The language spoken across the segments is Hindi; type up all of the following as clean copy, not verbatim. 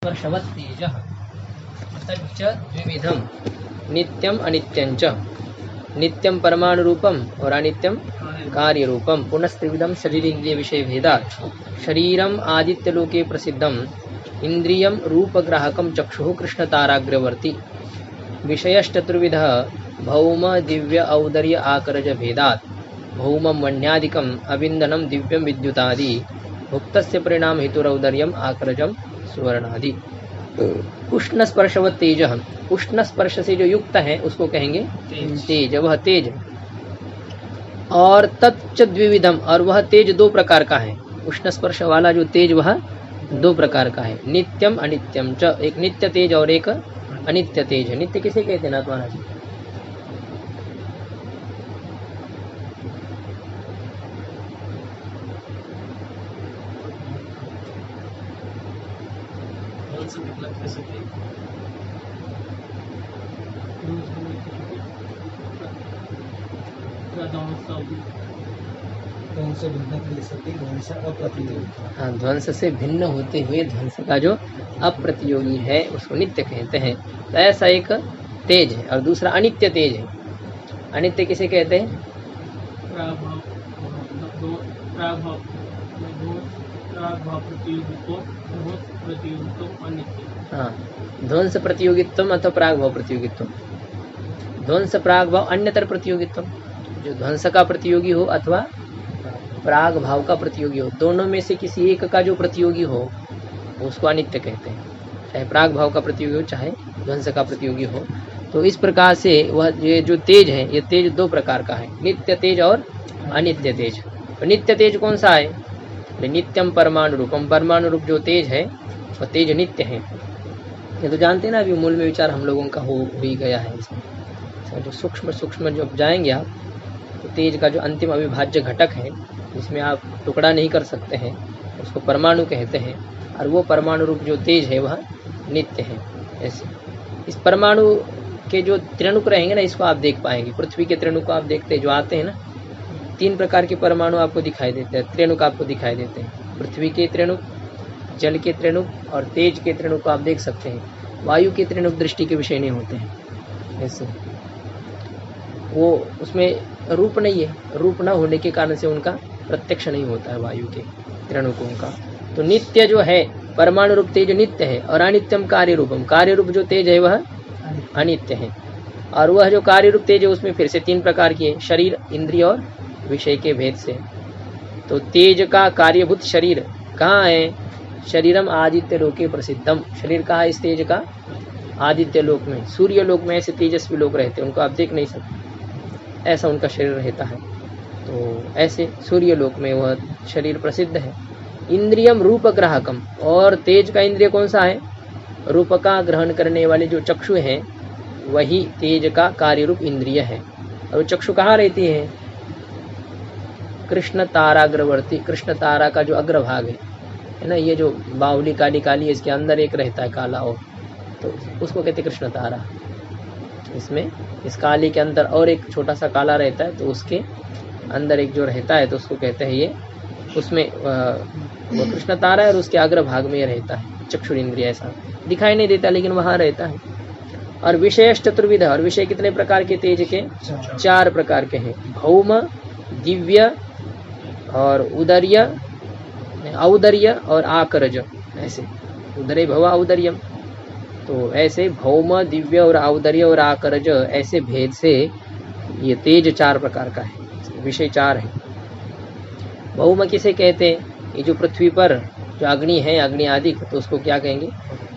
स्पर्शवत्तेजः तच्च द्विविधम नित्यम अनित्यं च नित्यम परमाणु रूपम और अनित्यम कार्य रूपम पुनस्त्रिविधम शरीर इंद्रिय विषय भेदात् शरीरम आदित्य लोके प्रसिद्धम इंद्रियम रूप ग्राहकम चक्षुः कृष्ण ताराग्रवर्ती विषयश्चतुर्विध भौम दिव्य औदर्य आकरज भेदात् भौमं वन्यादिकम अविंदनम दिव्यम विद्युतादि भुक्तस्य परिणाम हेतुरौदर्यम आकरजम सुवर्णादि। उष्ण स्पर्शवत तेज, उष्ण स्पर्श से जो युक्त है उसको कहेंगे तेज, वह तेज। और तच्च द्विविधम, और वह तेज दो प्रकार का है। उष्ण स्पर्श वाला जो तेज वह दो प्रकार का है, नित्यम अनित्यम च, एक नित्य तेज और एक अनित्य तेज। नित्य किसे कहते हैं नाथ महाराज? हाँ, ध्वंस से भिन्न होते हुए ध्वंस का जो अप्रतियोगी है उसको नित्य कहते हैं। तो ऐसा एक तेज है और दूसरा अनित्य तेज है। अनित्य किसे कहते हैं? हाँ, ध्वंस प्रतियोगित्व अथवा प्राग भाव प्रतियोगित्व। ध्वंस प्राग भाव अन्यतर प्रतियोगित्व, जो ध्वंस का प्रतियोगी हो अथवा प्राग भाव का प्रतियोगी हो, दोनों में से किसी एक का जो प्रतियोगी हो उसको अनित्य कहते हैं। चाहे प्राग भाव का प्रतियोगी हो चाहे ध्वंस का प्रतियोगी हो। तो इस प्रकार से वह ये जो तेज है, ये तेज दो प्रकार का है, नित्य तेज और अनित्य तेज। तो नित्य तेज कौन सा है? नित्यम परमाणु रूपम, परमाणु रूप जो तेज है वह तेज नित्य है। ये तो जानते हैं ना, अभी मूल में विचार हम लोगों का हो ही गया है। इसमें जो सूक्ष्म सूक्ष्म जो जाएंगे आप, तो तेज का जो अंतिम अविभाज्य घटक है जिसमें आप टुकड़ा नहीं कर सकते हैं उसको परमाणु कहते हैं। और वो परमाणु रूप जो तेज है वह नित्य है। ऐसे इस परमाणु के जो त्रिणुक रहेंगे ना, इसको आप देख पाएंगे। पृथ्वी के त्रिणुक आप देखते हैं जो आते हैं ना, 3 प्रकार के परमाणु आपको दिखाई देते हैं, त्रिणुक आपको दिखाई देते हैं। पृथ्वी के त्रिणुक, जल के त्रिणुक और तेज के त्रिणुक को आप देख सकते हैं। वायु के त्रिणुक दृष्टि के विषय नहीं होते हैं। ऐसे वो उसमें रूप नहीं है, रूप न होने के कारण से उनका प्रत्यक्ष नहीं होता है वायु के त्रिणुकों का। तो नित्य जो है परमाणु रूप तेज नित्य है, और अनित्यम कार्य रूपम, कार्य रूप जो तेज है वह अनित्य है। और वह जो कार्य रूप तेज है उसमें फिर से 3 प्रकार की है, शरीर, इंद्रिय और विषय के भेद से। तो तेज का कार्यभूत शरीर कहाँ है? शरीरम आदित्य लोके प्रसिद्धम, शरीर कहाँ है इस तेज का? आदित्य लोक में। सूर्य लोक में ऐसे तेजस्वी लोग रहते हैं, उनको आप देख नहीं सकते, ऐसा उनका शरीर रहता है। तो ऐसे सूर्य लोक में वह शरीर प्रसिद्ध है। इंद्रियम रूप ग्राहकम, और तेज का इंद्रिय कौन सा है? रूप का ग्रहण करने वाले जो चक्षु हैं वही तेज का कार्य रूप इंद्रिय है। और वो चक्षु कहाँ रहती है? कृष्ण ताराग्रवर्ती, कृष्ण तारा का जो अग्रभाग है ना, ये जो बावली काली काली है इसके अंदर एक रहता है काला, और तो उसको कहते हैं कृष्ण तारा। इसमें इस काली के अंदर और एक छोटा सा काला रहता है, तो उसके अंदर एक जो रहता है तो उसको कहते हैं ये, उसमें वो कृष्ण तारा है और उसके अग्रभाग में ये रहता है चक्षुर इंद्रिय। ऐसा दिखाई नहीं देता लेकिन वहाँ रहता है। और विषयश्च चतुर्विध, और विषय कितने प्रकार के तेज के? 4 प्रकार के हैं, भौम, दिव्य और उदर्य, औदर्य और आकरज। ऐसे उदरे भव औदर्यम, तो ऐसे भौम, दिव्य और औदर्य और आकरज, ऐसे भेद से ये तेज 4 प्रकार का है, विषय 4 है। भौम किसे कहते हैं? ये जो पृथ्वी पर जो अग्नि है, अग्नि आदि, तो उसको क्या कहेंगे?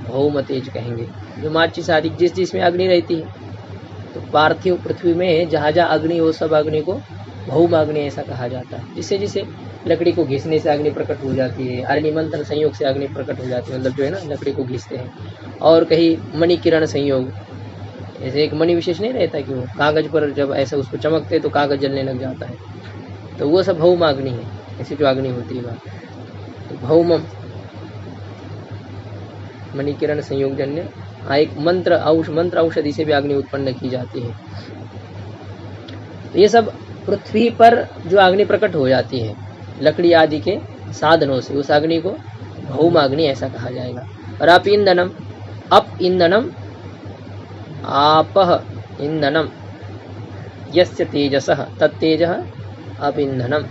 भौम तेज कहेंगे। जो माचिस आदि जिस जिसमें अग्नि रहती है, तो पार्थिव पृथ्वी में जहाँ जहाँ अग्नि हो सब अग्नि को भौम अग्नि ऐसा कहा जाता है। जिससे जिसे लकड़ी को घिसने से अग्नि प्रकट हो जाती है, अग्नि मंथन संयोग से अग्नि प्रकट हो जाती है, मतलब जो है ना लकड़ी को घिसते हैं। और कहीं मणि किरण संयोग, ऐसे एक मणि विशेष नहीं रहता कि वो कागज पर जब ऐसा उसको चमकते तो कागज जलने लग जाता है, तो वो सब भौम अग्नि है। ऐसी जो अग्नि होती है वह तो भौम, मणि किरण संयोग जन्य। एक मंत्र औषधि से भी अग्नि उत्पन्न की जाती है। तो ये सब पृथ्वी पर जो अग्नि प्रकट हो जाती है लकड़ी आदि के साधनों से, उस अग्नि को भौमाग्नि ऐसा कहा जाएगा। और आप ईंधनम, अप ईंधनम, आपह ईंधनम, यस्य तेजसः तत्तेजः अप ईंधनम।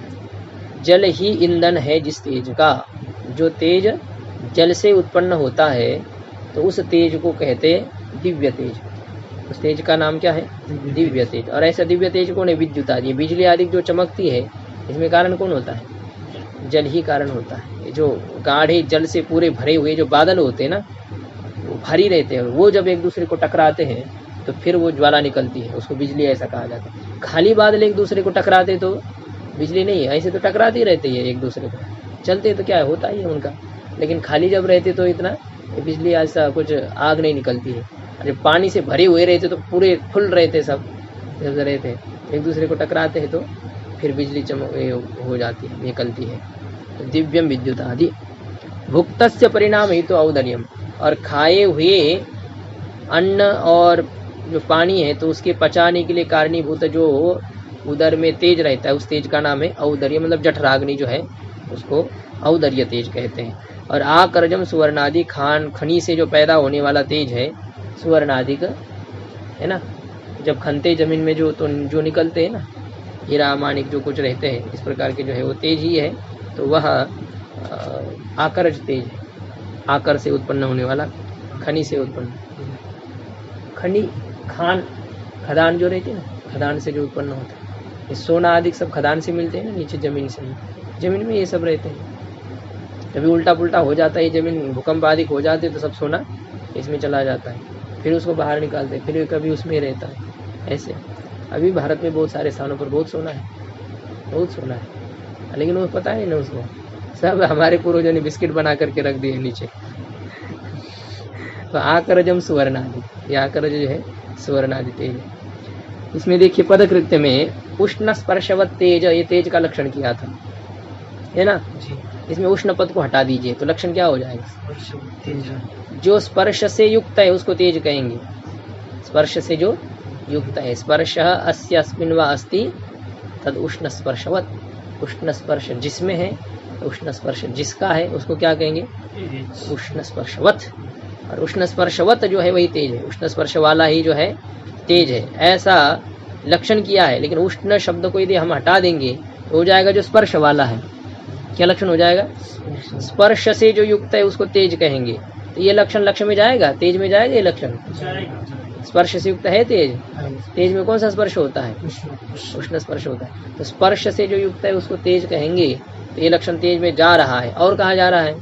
जल ही ईंधन है जिस तेज का, जो तेज जल से उत्पन्न होता है तो उस तेज को कहते हैं दिव्य तेज। उस तेज का नाम क्या है? दिव्य तेज। और ऐसा दिव्य तेज कौन है? विद्युत आदि, बिजली आदि जो चमकती है, इसमें कारण कौन होता है? जल ही कारण होता है। जो गाढ़े जल से पूरे भरे हुए जो बादल होते हैं ना, वो भारी रहते हैं, वो जब एक दूसरे को टकराते हैं तो फिर वो ज्वाला निकलती है, उसको बिजली ऐसा कहा जाता है। खाली बादल एक दूसरे को टकराते तो बिजली नहीं है, ऐसे तो टकराती रहती है एक दूसरे को, चलते तो क्या होता ही है उनका। लेकिन खाली जब रहते तो इतना बिजली ऐसा कुछ आग नहीं निकलती है। जब पानी से भरे हुए रहते तो पूरे फुल रहते, सब जब रहते एक दूसरे को टकराते हैं तो फिर बिजली चमक हो जाती है, निकलती है। तो दिव्यम विद्युत आदि। भुक्तस्य परिणाम ही तो औदर्यम, और खाए हुए अन्न और जो पानी है तो उसके पचाने के लिए कारणीभूत जो उदर में तेज रहता है, उस तेज का नाम है औदर्य, मतलब जठराग्नि जो है उसको औदर्य तेज कहते हैं। और आकर्जम सुवर्णादि, खान खनी से जो पैदा होने वाला तेज है सुवर्णादि का, है ना, जब खनते जमीन में जो निकलते हैं ना, हीरा माणिक जो कुछ रहते हैं इस प्रकार के, जो है वो तेज ही है। तो वह आकर्ज तेज है, आकर से उत्पन्न होने वाला, खनी से उत्पन्न, खनी खान खदान जो रहती है ना, खदान से जो उत्पन्न होता है। ये सोना आदि सब खदान से मिलते हैं ना, नीचे जमीन से, जमीन में ये सब रहते हैं। कभी उल्टा पुल्टा हो जाता है जमीन, भूकंप आदि हो जाते तो सब सोना इसमें चला जाता है, फिर उसको बाहर निकालते, फिर कभी उसमें रहता है। ऐसे अभी भारत में बहुत सारे स्थानों पर बहुत सोना है, बहुत सोना है, लेकिन वो पता है ना उसको, सब हमारे पूर्वजों ने बिस्किट बना करके रख दिए नीचे। तो आकरजम सुवर्णादि, ये आकरज जो है सुवर्णादि तेज। इसमें देखिए पदकृत्य में उष्ण स्पर्शवत तेज, ये तेज का लक्षण किया था, है ना। इसमें उष्ण पद को हटा दीजिए तो लक्षण क्या हो जाएगा? जो स्पर्श से युक्त है उसको तेज कहेंगे, स्पर्श से जो युक्त है। स्पर्श अस्य अस्मिन् वा अस्ति तद उष्ण स्पर्शवत, उष्ण स्पर्श जिसमें है, उष्ण स्पर्श जिसका है उसको क्या कहेंगे? उष्ण स्पर्शवत। और उष्ण स्पर्शवत जो है वही तेज है, उष्ण स्पर्श वाला ही जो है तेज है, ऐसा लक्षण किया है। लेकिन उष्ण शब्द को यदि हम हटा देंगे तो हो जाएगा जो स्पर्श वाला है, क्या लक्षण हो जाएगा? स्पर्श से जो युक्त है उसको तेज कहेंगे। तो ये लक्षण में जाएगा, तेज में जाएगा ये लक्षण। स्पर्श से युक्त है तेज, तेज में कौन सा स्पर्श होता है? उष्ण स्पर्श होता है। तो स्पर्श से जो युक्त है उसको तेज कहेंगे, तो ये लक्षण तेज में जा रहा है। और कहाँ जा रहा है?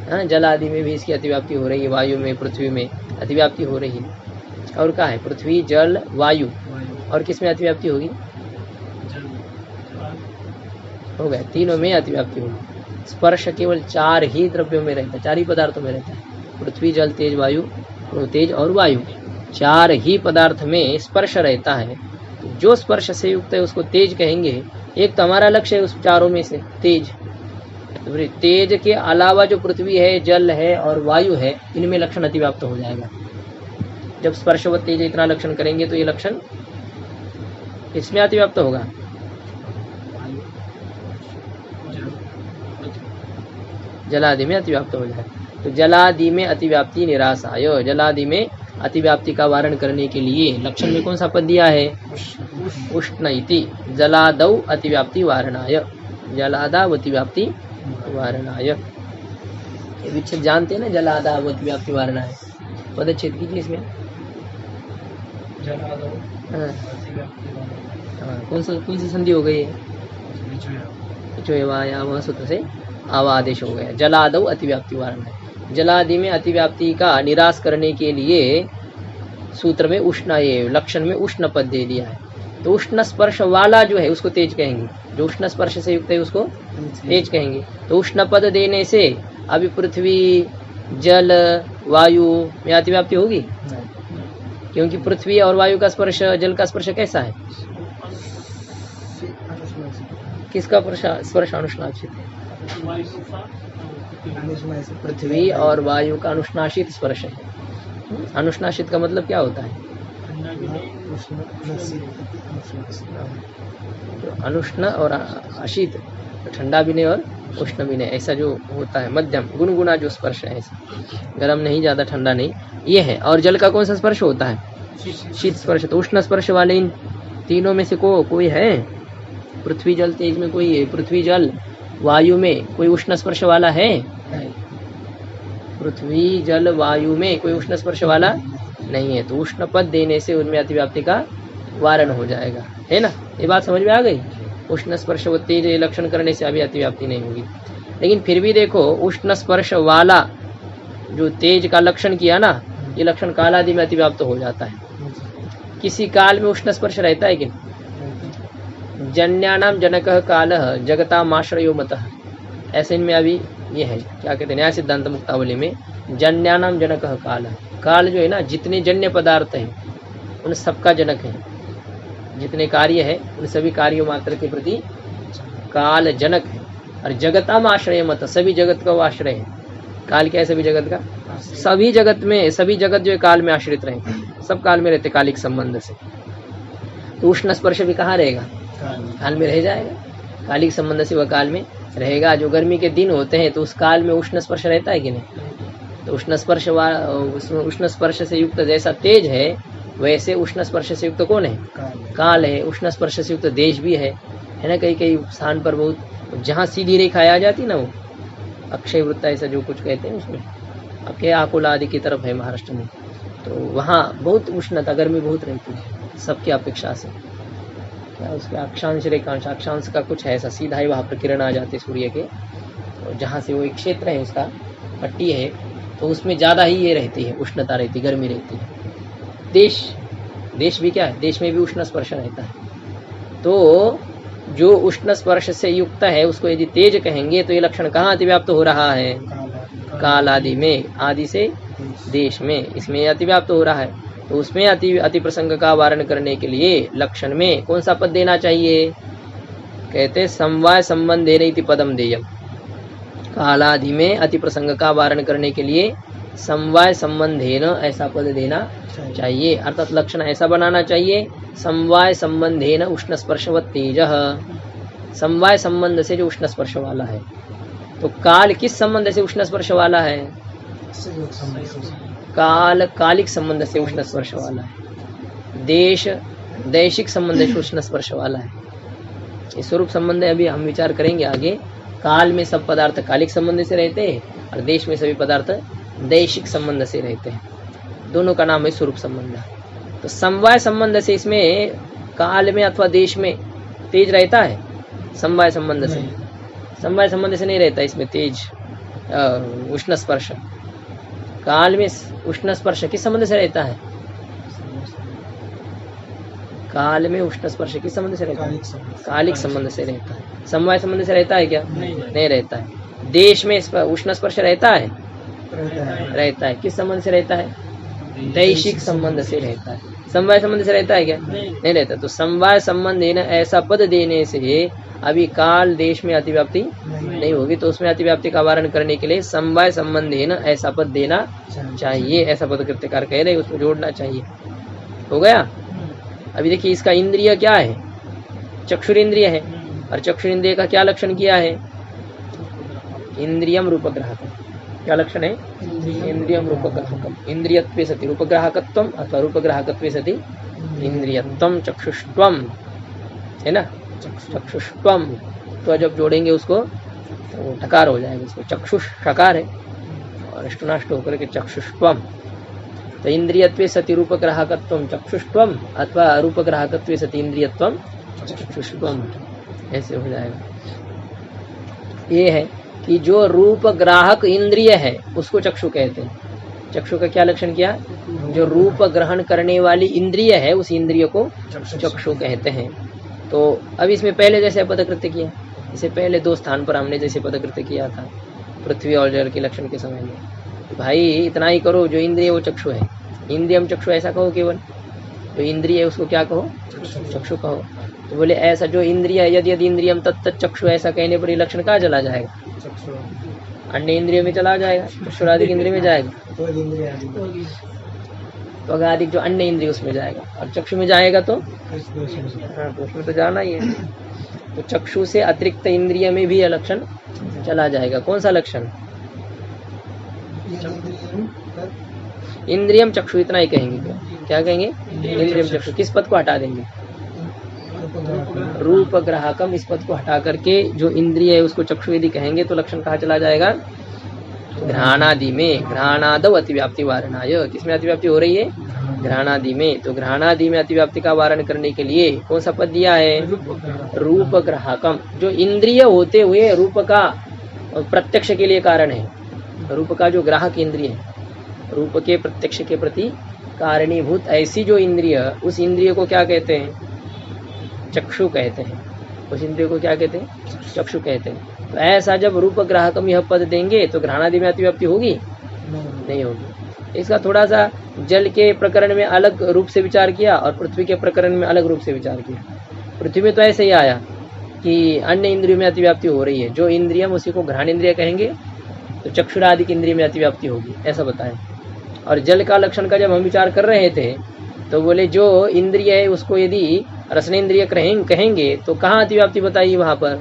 हाँ, जल आदि में भी इसकी अतिव्याप्ति हो रही है, वायु में, पृथ्वी में अतिव्याप्ति हो रही है। और कहाँ है? पृथ्वी, जल, वायु, और किस में अतिव्याप्ति होगी? हो गया, तीनों में अतिव्याप्ति होगी। स्पर्श केवल 4 ही द्रव्यों में रहता है, 4 ही पदार्थों में रहता है, पृथ्वी, जल, तेज, वायु, तेज और वायु, 4 ही पदार्थ में स्पर्श रहता है। तो जो स्पर्श से युक्त है उसको तेज कहेंगे। एक तो हमारा लक्ष्य है उस चारों में से तेज। तो तेज के अलावा जो पृथ्वी है, जल है और वायु है, इनमें लक्षण अतिव्याप्त हो जाएगा। जब स्पर्श व तेज इतना लक्षण करेंगे तो ये लक्षण इसमें अतिव्याप्त होगा। जलादि में अतिव्याप्त हो जाए। तो जलादि में अतिव्याप्ति निराशाय, जलादि में अतिव्याप्ति का वारण करने के लिए लक्षण में कौन सा पद दिया है? उष्ण इति। जलादौ अतिव्याप्ति वारणाय, जलादाव अतिव्याप्ति वारणाय। ये विच्छेद जानते हैं ना, जलादाव अतिव्याप्ति वारणाय। पदच्छेद कीजिए इसमें। कौन सी संधि हो गई है? सूत्र से आवा आदेश हो गया। जलादौ अतिव्याप्ति वारण है, जलादि में अतिव्याप्ति का निराश करने के लिए सूत्र में उष्ण, ये लक्षण में उष्ण पद दे दिया है। तो उष्ण स्पर्श वाला जो है उसको तेज कहेंगे, जो उष्ण स्पर्श से युक्त है उसको तेज कहेंगे। तो उष्ण पद देने से अभी पृथ्वी, जल, वायु में अतिव्याप्ति होगी, क्योंकि पृथ्वी और वायु का स्पर्श, जल का स्पर्श कैसा है? किसका स्पर्श अनुष्णाशित है? पृथ्वी और वायु का अनुष्णाशित स्पर्श है। अनुष्णाशित का मतलब क्या होता है? तो अनुष्ण और अशीत, ठंडा भी नहीं और उष्ण भी नहीं, ऐसा जो होता है मध्यम गुनगुना जो स्पर्श है, ऐसा गर्म नहीं ज़्यादा ठंडा नहीं, ये है। और जल का कौन सा स्पर्श होता है? शीत स्पर्श। तो उष्ण स्पर्श वाले इन तीनों में से कोई है? पृथ्वी जल तेज में कोई है? पृथ्वी जल वायु में कोई उष्ण स्पर्श वाला है? पृथ्वी जल वायु में कोई उष्ण स्पर्श वाला नहीं है। तो उष्ण पद देने से उनमें अतिव्याप्ति का वारण हो जाएगा, है ना? ये बात समझ में आ गई? उष्ण स्पर्श व तेज लक्षण करने से अभी अतिव्याप्ति नहीं होगी। लेकिन फिर भी देखो, उष्ण स्पर्श वाला जो तेज का लक्षण किया ना, ये लक्षण काल आदि में अतिव्याप्त हो जाता है। किसी काल में उष्ण स्पर्श रहता है कि जन्यानाम जनकः कालः जगतामाश्रयो मतः, ऐसे इनमें अभी ये है, क्या कहते हैं, न्याय सिद्धांत मुक्तावली में जन्यानाम जनकः कालः, काल जो है ना, जितने जन्य पदार्थ हैं उन सबका जनक है। जितने कार्य है उन सभी कार्यों मात्र के प्रति काल जनक है। और जगताम आश्रय मत, सभी जगत का वो आश्रय है। काल क्या है? सभी जगत का। सभी जगत में, सभी जगत जो है काल में आश्रित रहते हैं, सब काल में रहते कालिक संबंध से। तो उष्ण स्पर्श भी कहाँ रहेगा? काल में रह जाएगा। कालिक संबंध से वह काल में रहेगा। जो गर्मी के दिन होते हैं तो उस काल में उष्ण स्पर्श रहता है कि नहीं? तो उष्ण स्पर्श से युक्त जैसा तेज है, वैसे उष्ण स्पर्श से युक्त कौन है? काल है। उष्ण स्पर्श से युक्त देश भी है ना? कई कई स्थान पर बहुत, जहाँ सीधी रेखा आ जाती ना, वो अक्षय वृत्त ऐसा जो कुछ कहते हैं उसमें, अब क्या अकोला आदि की तरफ है महाराष्ट्र में, तो वहाँ बहुत उष्णता, गर्मी बहुत रहती है सबकी अपेक्षा से। क्या उसके अक्षांश रेखांश, अक्षांश का कुछ है ऐसा, सीधा ही वहाँ पर किरण आ जाते सूर्य के, तो जहाँ से वो एक क्षेत्र है उसका पट्टी है, तो उसमें ज़्यादा ही ये रहती है, उष्णता रहती, गर्मी रहती है। देश भी क्या है? देश में भी उष्ण स्पर्श रहता है। तो जो उष्ण स्पर्श से युक्त है उसको यदि तेज कहेंगे तो ये लक्षण कहाँ अतिव्याप्त हो रहा है? काल आदि में, आदि से देश में, इसमें अतिव्याप्त हो रहा है। तो उसमें अति प्रसंग का वारण करने के लिए लक्षण में कौन सा पद देना चाहिए? कहते समवाय संबंधेन इति पदम देयम। कालादि में अति प्रसंग का वारण करने के लिए समवाय संबंधेन ऐसा पद देना चाहिए, अर्थात लक्षण ऐसा बनाना चाहिए, समवाय संबंधेन उष्ण स्पर्शवत् तेजः, समवाय संबंध से जो उष्ण स्पर्श वाला है। तो काल किस संबंध से उष्ण स्पर्श वाला है? काल कालिक संबंध से उष्ण स्पर्श वाला है। देश दैशिक संबंध से उष्ण स्पर्श वाला है। ये स्वरूप संबंध अभी हम विचार करेंगे आगे। काल में सब पदार्थ कालिक संबंध से रहते हैं और देश में सभी पदार्थ दैशिक संबंध से रहते हैं। दोनों का नाम है स्वरूप संबंध। तो समवाय संबंध से इसमें काल में अथवा देश में तेज रहता है, समवाय संबंध से, समवाय संबंध से नहीं रहता इसमें तेज उष्ण स्पर्श। काल में उष्ण स्पर्श किस संबंध से रहता है? काल में उष्ण स्पर्श किस संबंध से रहता है? कालिक संबंध से रहता है। समवाय संबंध से रहता है क्या? नहीं रहता है। देश में उष्ण स्पर्श रहता है? रहता है। किस संबंध से रहता है? दैशिक संबंध से रहता है। समवाय संबंध से रहता है क्या? नहीं रहता। तो समवाय संबंध देना ऐसा पद देने से अभी काल देश में अतिव्याप्ति नहीं होगी, तो उसमें अतिव्याप्ति का वारण करने के लिए समवाय संबंध देना ऐसा पद देना चाहिए। ऐसा पद कृत्यकार कह रहे, उसको जोड़ना चाहिए। हो गया। अभी देखिए इसका इंद्रिय क्या है? चक्षुरेंद्रिय है। और चक्षुरेंद्रिय का क्या लक्षण किया है? इंद्रियम रूपग्राहकम। क्या लक्षण है? इंद्रियम रूपग्राहकम। इंद्रियत्वे सति रूपग्राहकत्वम अथवा रूपग्राहकत्वे सति इंद्रियत्वम चक्षुष्त्वम, है ना? चक्षुष्त्वम। तो जब जोड़ेंगे उसको तो ठकार हो जाएगा, उसको चक्षुष ठकार है और अष्टनाष्ट होकर के चक्षुष्त्वम। तो इंद्रियत्वे सति रूपग्राहकत्वम चक्षुष्त्वम अथवा रूपग्राहकत्वे सति इंद्रियत्वम चक्षुष्त्वम, ऐसे हो जाएगा। ये है कि जो रूप ग्राहक इंद्रिय है उसको चक्षु कहते हैं। चक्षु का क्या लक्षण किया? जो रूप ग्रहण करने वाली इंद्रिय है उस इंद्रिय को चक्षु कहते हैं। तो अब इसमें पहले जैसे पदकृत्य किया, इससे पहले दो स्थान पर हमने जैसे पदकृत्य किया था पृथ्वी और जल के लक्षण के समय में, भाई इतना ही करो, जो इंद्रिय वो चक्षु है। इंद्रियम चक्षु ऐसा कहो केवल, जो इंद्रिय है उसको क्या कहो? चक्षु कहो। तो बोले ऐसा जो इंद्रिय है, यदि इंद्रियम तत्त चक्षु, ऐसा कहने पर ये लक्षण कहाँ चला जाएगा? अन्य इंद्रियों में चला जाएगा, चक्षुरादिक इंद्रिय में जाएगा, तो अगाधिक जो अन्य इंद्रिय उसमें जाएगा, और चक्षु में जाएगा तो हाँ, तो उसमें तो जाना ही है। तो चक्षु से अतिरिक्त इंद्रिय में भी यह लक्षण चला जाएगा। कौन सा लक्षण? इंद्रियम चक्षु, इतना ही कहेंगे। क्या कहेंगे? इंद्रियम चक्षु। किस पद को हटा देंगे? रूप ग्राहकम। इस पद को हटा करके जो इंद्रिय है उसको चक्षु यदि कहेंगे तो लक्षण कहाँ चला जाएगा? घ्राणादि में। घ्राणादव अतिव्याप्ति वारणाय। किसमें अतिव्याप्ति हो रही है? घ्राणादि में। तो घ्राणादि में अतिव्याप्ति का वारण करने के लिए कौन सा पद दिया है? रूप ग्राहकम। जो इंद्रिय होते हुए रूप का प्रत्यक्ष के लिए कारण है। रूप का जो ग्राहक इंद्रिय है, रूप के प्रत्यक्ष के प्रति कारणीभूत ऐसी जो इंद्रिय, उस इंद्रिय को क्या कहते हैं? चक्षु कहते हैं। उस इंद्रिय को क्या कहते हैं? चक्षु कहते हैं। तो ऐसा जब रूप ग्राहकम यह पद देंगे तो घ्राणादि में अतिव्याप्ति होगी? नहीं होगी। इसका थोड़ा सा जल के प्रकरण में अलग रूप से विचार किया और पृथ्वी के प्रकरण में अलग रूप से विचार किया। पृथ्वी में तो ऐसे ही आया कि अन्य इंद्रियों में अतिव्याप्ति हो रही है। जो इंद्रियम उसी को घ्राण इंद्रिय कहेंगे, तो चक्षुरादि की इंद्रिय में अतिव्याप्ति होगी, ऐसा बताएं। और जल का लक्षण का जब हम विचार कर रहे थे तो बोले जो इंद्रिय है उसको यदि रसनेन्द्रिय कहेंगे तो कहाँ अतिव्याप्ति बताइए? वहां पर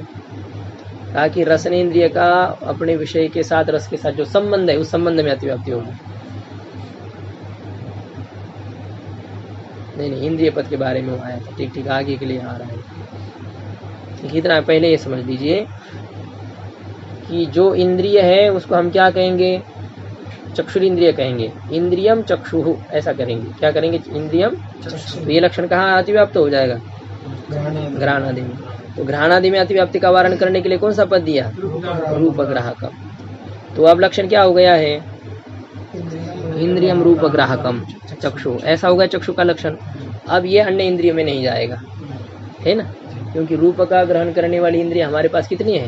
कहा कि रसनेन्द्रिय का अपने विषय के साथ, रस के साथ जो संबंध है उस संबंध में अतिव्याप्ति होगी। नहीं, इंद्रिय पद के बारे में आया था। ठीक, आगे के लिए आ रहा है। इतना पहले ये समझ लीजिए कि जो इंद्रिय है उसको हम क्या कहेंगे? चक्षुरिंद्रिय कहेंगे। इंद्रियम चक्षु, ऐसा करेंगे। क्या करेंगे? इंद्रियम चक्षु। तो ये लक्षण कहाँ अतिव्याप्त हो जाएगा? घ्राणादि में। तो घ्राणादि में अतिव्याप्ति का वारण करने के लिए कौन सा पद दिया? रूप ग्राहकम। तो अब लक्षण क्या हो गया है? इंद्रियम रूप ग्राहकम चक्षु, ऐसा हो गया चक्षु का लक्षण। अब ये अन्य इंद्रियों में नहीं जाएगा, है ना, क्योंकि रूप का ग्रहण करने वाली इंद्रिय हमारे पास कितनी है?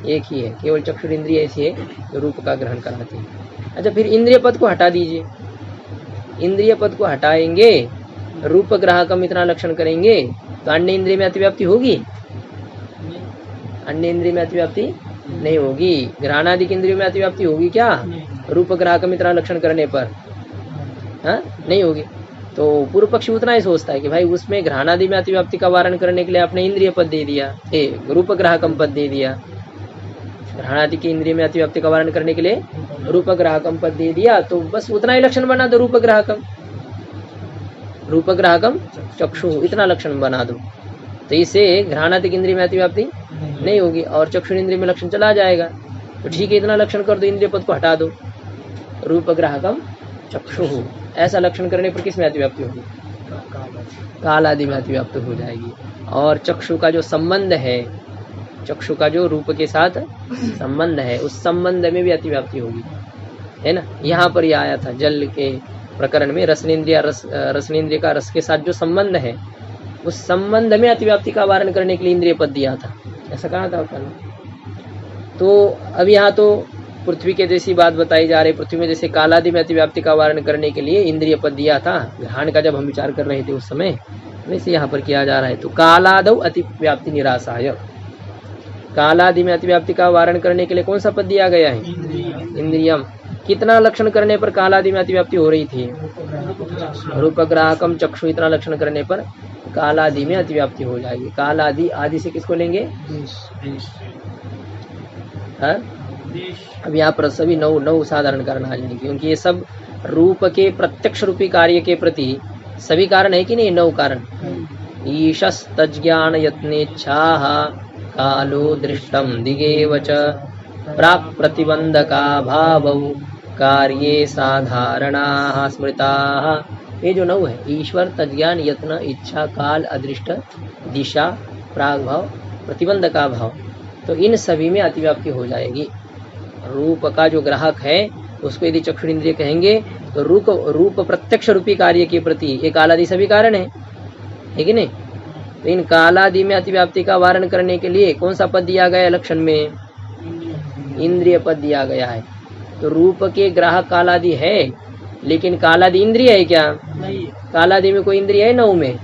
एक ही है। केवल चक्षु इंद्रिय ऐसी है जो रूप का ग्रहण कराती है। अच्छा, फिर इंद्रिय पद को हटा दीजिए। इंद्रिय पद को हटाएंगे, रूप ग्राहकम इतना लक्षण करेंगे तो अन्य इंद्रिय में अतिव्याप्ति होगी? अन्य इंद्रिय में अतिव्याप्ति नहीं होगी। घ्राणादि इंद्रियों में अतिव्याप्ति होगी क्या? रूप ग्राहकम इतना लक्षण करने पर नहीं होगी। तो पूर्व पक्षी उतना ही सोचता है कि भाई उसमें घ्राणादि में अतिव्याप्ति का वारण करने के लिए आपने इंद्रिय पद दे दिया, रूप ग्राहकम पद दे दिया। घ्राणादि की इंद्रिय में अतिव्याप्ति का वारण करने के लिए रूप ग्राहकम पद दे दिया, तो बस उतना ही लक्षण बना दो। रूप ग्राहकम चक्षु, इतना लक्षण बना दो। तो इससे घ्राणादि की इंद्रिय में अतिव्याप्ति नहीं होगी और चक्षु इंद्रिय में लक्षण चला जाएगा। तो ठीक है, इतना लक्षण कर दो, इंद्रिय पद को हटा दो। रूप ग्राहकम चक्षु, ऐसा लक्षण करने पर किसमें अतिव्याप्ति होगी? काल आदि में अतिव्याप्त हो जाएगी। और चक्षु का जो संबंध है, चक्षु का जो रूप के साथ संबंध है, उस संबंध में भी अतिव्याप्ति होगी, है ना। यहाँ पर यह आया था जल के प्रकरण में, रसनेन्द्रिय का रस के साथ जो संबंध है, उस संबंध में अतिव्याप्ति का वारण करने के लिए इंद्रिय पद दिया था, ऐसा कहा था कल। तो अब यहाँ तो पृथ्वी के जैसी बात बताई जा रही। पृथ्वी में जैसे कालादि में अतिव्याप्ति का वारण करने के लिए इंद्रिय पद दिया था, घ्राण का जब हम विचार कर रहे थे उस समय, वैसे यहाँ पर किया जा रहा है। तो कालादौ अतिव्याप्ति निराशाय, कालादि में अतिव्याप्ति का वारण करने के लिए कौन सा पद दिया गया है? इंद्रियम। कितना लक्षण करने पर कालादि में अतिव्याप्ति हो रही थी? रूप ग्राहकम चक्षु, इतना लक्षण करने पर कालादि में अतिव्याप्ति हो जाएगी। कालादि, आदि से किसको लेंगे? अब यहाँ पर सभी नौ साधारण कारण आ जाएंगे, क्योंकि ये सब रूप के प्रत्यक्ष रूपी कार्य के प्रति सभी कारण है कि नहीं? 9 कारण। ईशस तज्ज्ञान यत्नेच्छाः कालो दृष्टम दिगेव च प्राक् प्रतिबंधका भावौ कार्ये साधारणाः स्मृताः। ये जो 9 है, ईश्वर, तज्ज्ञान, यत्न, इच्छा, काल, अदृष्ट, दिशा, प्राग भाव, प्रतिबंधका भाव, तो इन सभी में अतिव्याप्ति हो जाएगी। रूप का जो ग्राहक है उसको यदि चक्षु इंद्रिय कहेंगे तो रूप प्रत्यक्ष रूपी कार्य के प्रति ये कालादि सभी कारण है कि नहीं? तो इन कालादि में अतिव्याप्ति का वारण करने के लिए कौन सा पद दिया गया लक्षण में? इंद्रिय पद दिया गया है। तो रूप के ग्राहक कालादि है, लेकिन कालादि इंद्रिय है क्या? कालादि में कोई इंद्रिय है? 9 में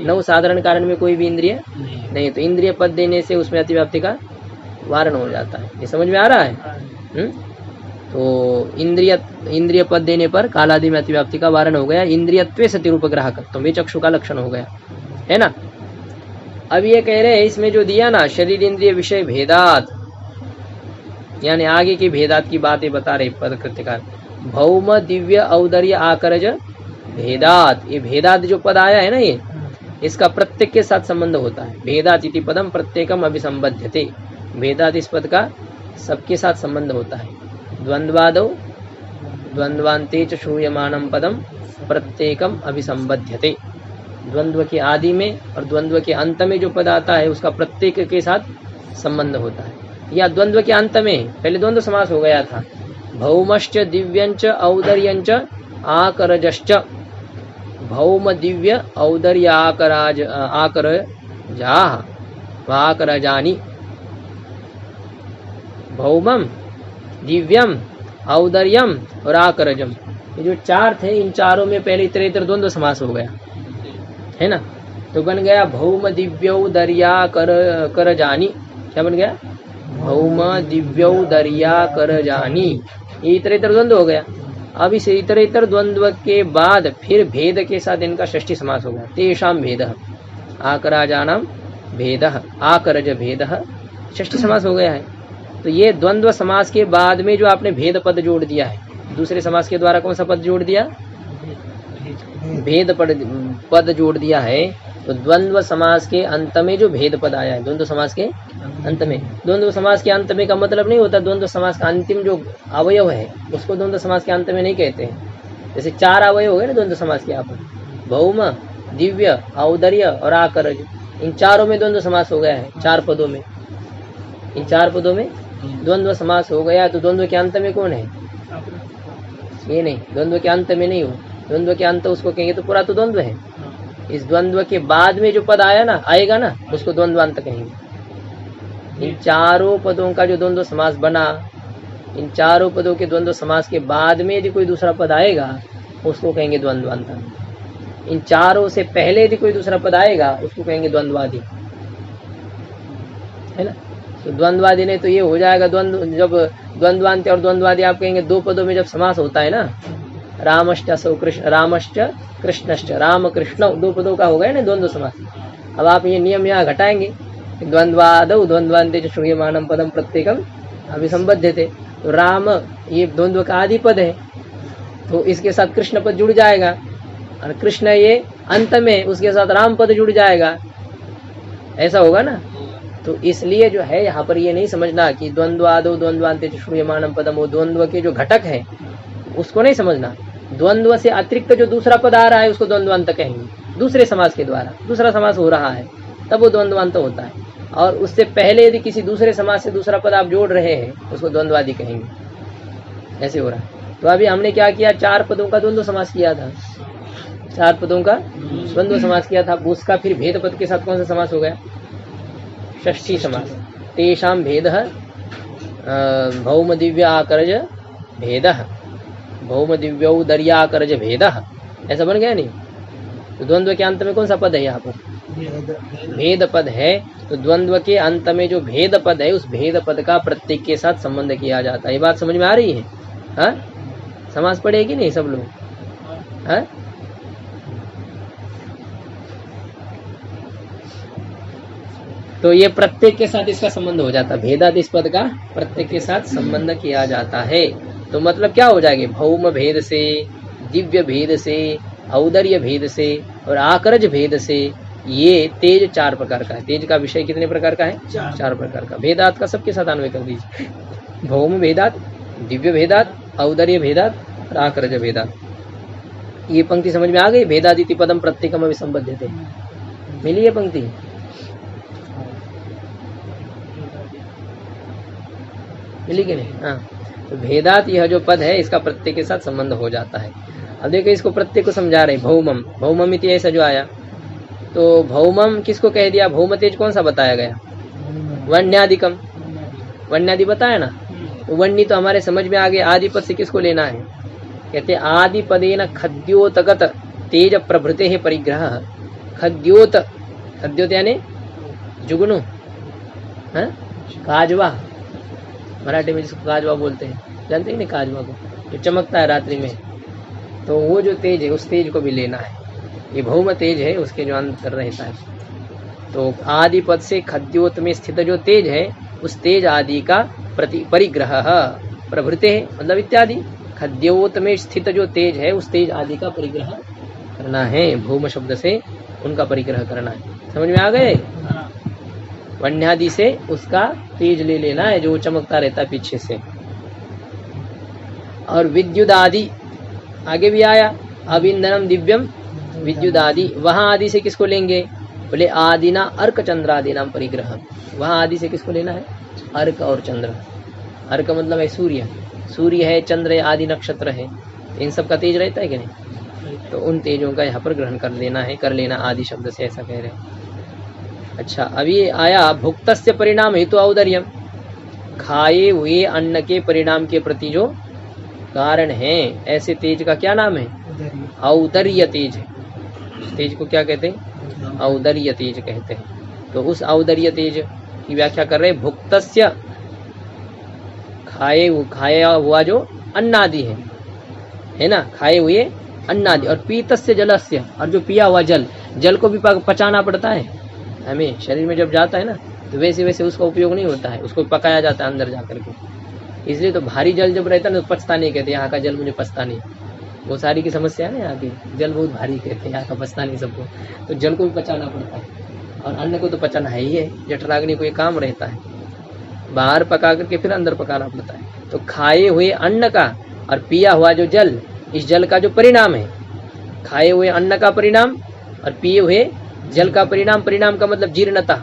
9 साधारण कारण में कोई भी इंद्रिय नहीं। तो इंद्रिय पद देने से उसमें अतिव्याप्ति का वारण हो जाता है। ये समझ में आ रहा है? तो इंद्रिय पद देने पर कालादि में अतिव्याप्ति का वारण हो गया। इंद्रियत्वे सति रूप ग्राहकत्व, ये चक्षु का लक्षण हो गया, है ना। अब ये कह रहे हैं इसमें जो दिया ना शरीर इंद्रिय विषय भेदात, यानी आगे की भेदात की बातें बता रहे पद कृत्यकार। भौम दिव्य औदर्य आकरज भेदात, ये भेदात जो पद आया है ना, ये इसका प्रत्येक के साथ संबंध होता है। भेदात इति पदम प्रत्येकम अभिसंबध्यते, भेदात इस पद का सबके साथ संबंध होता है। द्वंद्वादौ द्वंद्वान्ते च श्रूयमाणं पदम प्रत्येकम अभिसंबध्यते, द्वंद्व के आदि में और द्वंद्व के अंत में जो पद आता है उसका प्रत्येक के साथ संबंध होता है। या द्वंद्व के अंत में पहले द्वंद्व समास हो गया था, भौमश्च दिव्यंच औदर्यंच आकरजश्च, भौम दिव्य औदर्य आकरजाः व आकरजानि, भौमम दिव्यम औदर्यम और आकरजम, ये जो चार थे इन चारों में पहले इतर इतर द्वंद्व समास हो गया है ना, तो बन गया भौम दिव्यौदर्या करजानि, क्या बन गया, भौम दिव्यौदर्या करजानि, ये इतर इतर द्वंद्व हो गया। अब इस इतर इतर द्वंद्व के बाद फिर भेद के साथ इनका षष्ठी समास हो गया, तेषाम भेदः आकराजानाम भेदः आकरज भेदः, षष्ठी समास हो गया है। तो ये द्वंद्व समास के बाद में जो आपने भेद पद जोड़ दिया है, दूसरे समास के द्वारा कौन सा पद जोड़ दिया, भेद पद जोड़ दिया है। तो द्वंद्व समास के अंत में जो भेद पद आया है, द्वंद्व समास के अंत में, द्वंद्व समास के अंत में का मतलब नहीं होता द्वंद्व समास का अंतिम जो अवयव है उसको द्वंद्व समास के अंत में नहीं कहते हैं। जैसे चार अवयव हो गए ना द्वंद्व समास के, यहाँ पर भौम दिव्य औदर्य और आकरज, इन चारों में द्वंद्व समास हो गया है, चार पदों में, इन चार पदों में द्वंद्व समास हो गया। तो द्वंद्व के अंत में कौन है, ये नहीं, द्वंद्व के अंत में नहीं हो, द्वंद्व के अंत उसको कहेंगे तो पूरा तो द्वंद्व है। इस द्वंद्व के बाद में जो पद आया ना, आएगा ना, उसको द्वंद्वांत कहेंगे। इन चारों पदों का जो द्वंद्व समास बना, इन चारों पदों के द्वंद्व समास के बाद में यदि कोई दूसरा पद आएगा उसको कहेंगे द्वंद्वांत। इन चारों से पहले यदि कोई दूसरा पद आएगा उसको कहेंगे द्वंद्वादि, है ना। तो द्वंद्वादि ने तो ये हो जाएगा द्वंद्व, जब द्वंद्वांत और द्वंद्वादि आप कहेंगे दो पदों में जब समास होता है ना, रामश्च सौ कृष्ण, रामश्च कृष्णश्च, राम कृष्ण, दो पदों का हो गया ना द्वंद्व समास। अब आप ये नियम यहाँ घटाएंगे, द्वंद्वादौ द्वंद्वान्ते च श्रूयमाणं पदम प्रत्येकम अभिसंबध्यते, तो राम ये द्वंद्व का आदि पद है, तो इसके साथ कृष्ण पद जुड़ जाएगा, और कृष्ण ये अंत में, उसके साथ राम पद जुड़ जाएगा, ऐसा होगा ना। तो इसलिए जो है यहाँ पर ये नहीं समझना कि द्वंद्वादौ द्वंद्वान्ते च श्रूयमाणं पदम, वो द्वंद्व के जो घटक है उसको नहीं समझना। द्वंद्व से अतिरिक्त जो दूसरा पद आ रहा है उसको द्वंद्वांत कहेंगे, दूसरे समास के द्वारा, दूसरा समास हो रहा है तब वो द्वंद्वांत होता है। और उससे पहले यदि किसी दूसरे समास से दूसरा पद आप जोड़ रहे हैं उसको द्वंद्वादि कहेंगे, ऐसे हो रहा है। तो अभी हमने क्या किया, चार पदों का द्वंद्व समास किया था, चार पदों का द्वंद्व समास किया था, उसका फिर भेद पद के साथ कौन सा समास हो गया, षष्ठी समास। तेषाम भेदः भौम दिव्य आकरज भेदः, भौम दिव्यौदर्य आकरज भेदः, ऐसा बन गया नहीं। तो द्वंद्व के अंत में कौन सा पद है, यहाँ पर भेद पद है। तो द्वंद्व के अंत में जो भेद पद है उस भेद पद का प्रत्येक के साथ संबंध किया जाता है। ये बात समझ में आ रही है? हाँ, समास पढ़ेगी नहीं सब लोग? हाँ, तो ये प्रत्येक के साथ इसका संबंध हो जाता है, भेदादिश पद का प्रत्येक के साथ संबंध किया जाता है। तो मतलब क्या हो जाएगा, भौम भेद से, दिव्य भेद से, औदर्य भेद से और आकरज भेद से, ये तेज चार प्रकार का है। तेज का विषय कितने प्रकार का है? चार प्रकार का। भेदात का सबके साथ अन्वय कर दीजिए, भौम भेदात, दिव्य भेदात, औदर्य भेदात और आकरज भेदात। ये पंक्ति समझ में आ गई? भेदादिति पदम प्रत्येकम अभिसंबध्यते, मिली ये पंक्ति? मिली कि नहीं? हाँ, तो भेदात यह जो पद है इसका प्रत्येक के साथ संबंध हो जाता है। अब देखो इसको प्रत्येक को समझा रहे, भौमम, भौमम इति ऐसा जो आया, तो भौमम किसको कह दिया? भौम तेज कौन सा बताया गया? वन्यादिकम, वन्यादि बताया ना। तो वन्नी तो हमारे समझ में आ गया, आदि पद से किसको लेना है? कहते आदि पदेन खद्योतगत तेज प्रभृते है परिग्रह। खद्योत, खद्योत यानी जुगनू, हाँ, काजवा, मराठी में जिसको काजवा बोलते हैं, जानते हैं ना काजवा को, जो चमकता है रात्रि में, तो वो जो तेज है उस तेज को भी लेना है। ये भौम तेज है, उसके जो अंतर रहता है। तो आदि पद से खद्योत में स्थित जो तेज है उस तेज आदि का परिग्रह प्रभृते मतलब इत्यादि। खद्योत में स्थित जो तेज है उस तेज आदि का परिग्रह करना है, भूम शब्द से उनका परिग्रह करना है। समझ में आ गए? वन्यादि से उसका तेज ले लेना है जो चमकता रहता है पीछे से। और विद्युत आदि आगे भी आया, अविंदनम दिव्यम विद्युत आदि, वहां आदि से किसको लेंगे? बोले आदिना अर्क चंद्रादि नाम परिग्रह। वहां आदि से किसको लेना है? अर्क और चंद्र। अर्क मतलब है सूर्य, सूर्य है, चंद्र है, आदि नक्षत्र है, इन सब का तेज रहता है कि नहीं? तो उन तेजों का यहाँ पर ग्रहण कर लेना है, कर लेना आदि शब्द से, ऐसा कह रहे हैं। अच्छा, अभी आया भुक्तस्य परिणाम हेतु औदर्यम, खाए हुए अन्न के परिणाम के प्रति जो कारण है ऐसे तेज का क्या नाम है? औदर्य तेज। उस तेज को क्या कहते हैं? औदर्य तेज कहते हैं। तो उस औदर्य तेज की व्याख्या कर रहे, भुक्तस्य खाया हुआ जो अन्नादि है ना, खाए हुए अन्नादि, और पीतस्य जलस्य, और जो पिया हुआ जल, जल को भी पचाना पड़ता है हमें, शरीर में जब जाता है ना तो वैसे वैसे उसका उपयोग नहीं होता है, उसको पकाया जाता है अंदर जाकर के। इसलिए तो भारी जल जब रहता है ना तो पचता नहीं कहते, यहाँ का जल मुझे पचता नहीं, वो सारी की समस्या है ना, यहाँ की जल बहुत भारी कहते हैं, यहाँ का पचता नहीं सबको, तो जल को भी पचाना पड़ता है और अन्न को तो पचाना है ही है। जठराग्नि को ये काम रहता है, बाहर पका करके फिर अंदर पकाना पड़ता है। तो खाए हुए अन्न का और पिया हुआ जो जल, इस जल का जो परिणाम है, खाए हुए अन्न का परिणाम और पिए हुए जल का परिणाम, परिणाम का मतलब जीर्णता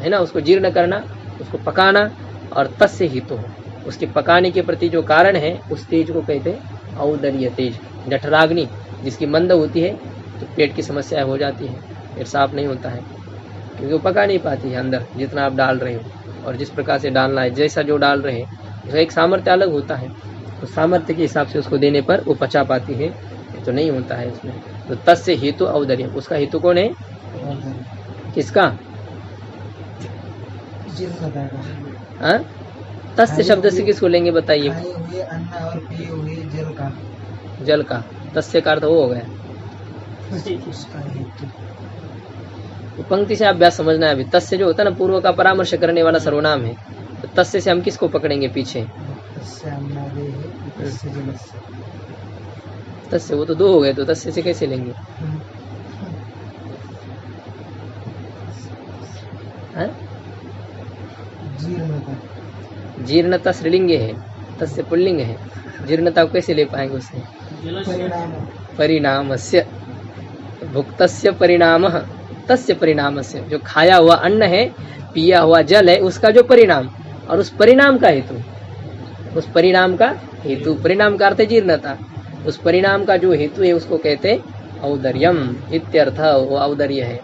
है ना, उसको जीर्ण करना, उसको पकाना, और तस्य हितो, उसके पकाने के प्रति जो कारण है उस तेज को कहते हैं औदर्य तेज। जठराग्नि जिसकी मंद होती है तो पेट की समस्या हो जाती है, पेट साफ नहीं होता है क्योंकि वो पका नहीं पाती है अंदर जितना आप डाल रहे हो, और जिस प्रकार से डालना है, जैसा जो डाल रहे हैं उसका एक सामर्थ्य अलग होता है, तो सामर्थ्य के हिसाब से उसको देने पर वो पचा पाती है, तो नहीं होता है उसमें। तो तस्य हेतु औदर्य, उसका हेतु कौन है? किसका? तस्य शब्द से किसको लेंगे बताइए? अन्न और पिए हुए जल का। जल का, तस्य का अर्थ वो हो गया। तो पंक्ति से अभ्यास समझना है। अभी तस्य जो होता है ना, पूर्व का परामर्श करने वाला सर्वनाम है, तो तस्य से हम किसको पकड़ेंगे पीछे? तस्य वो तो दो हो गए, तो तस्य से कैसे लेंगे? जीर्णता स्त्रीलिंग है, तस्य पुल्लिंग है, जीर्णता को कैसे ले पाएंगे उससे? परिणामस्य, भुक्तस्य परिणामः तस्य परिणामस्य, जो खाया हुआ अन्न है, पिया हुआ जल है, उसका जो परिणाम, और उस परिणाम का हेतु, उस परिणाम का हेतु, परिणाम का अर्थ है जीर्णता, उस परिणाम का जो हेतु है उसको कहते औदर्यम इत्यर्थ, वो औदर्य है।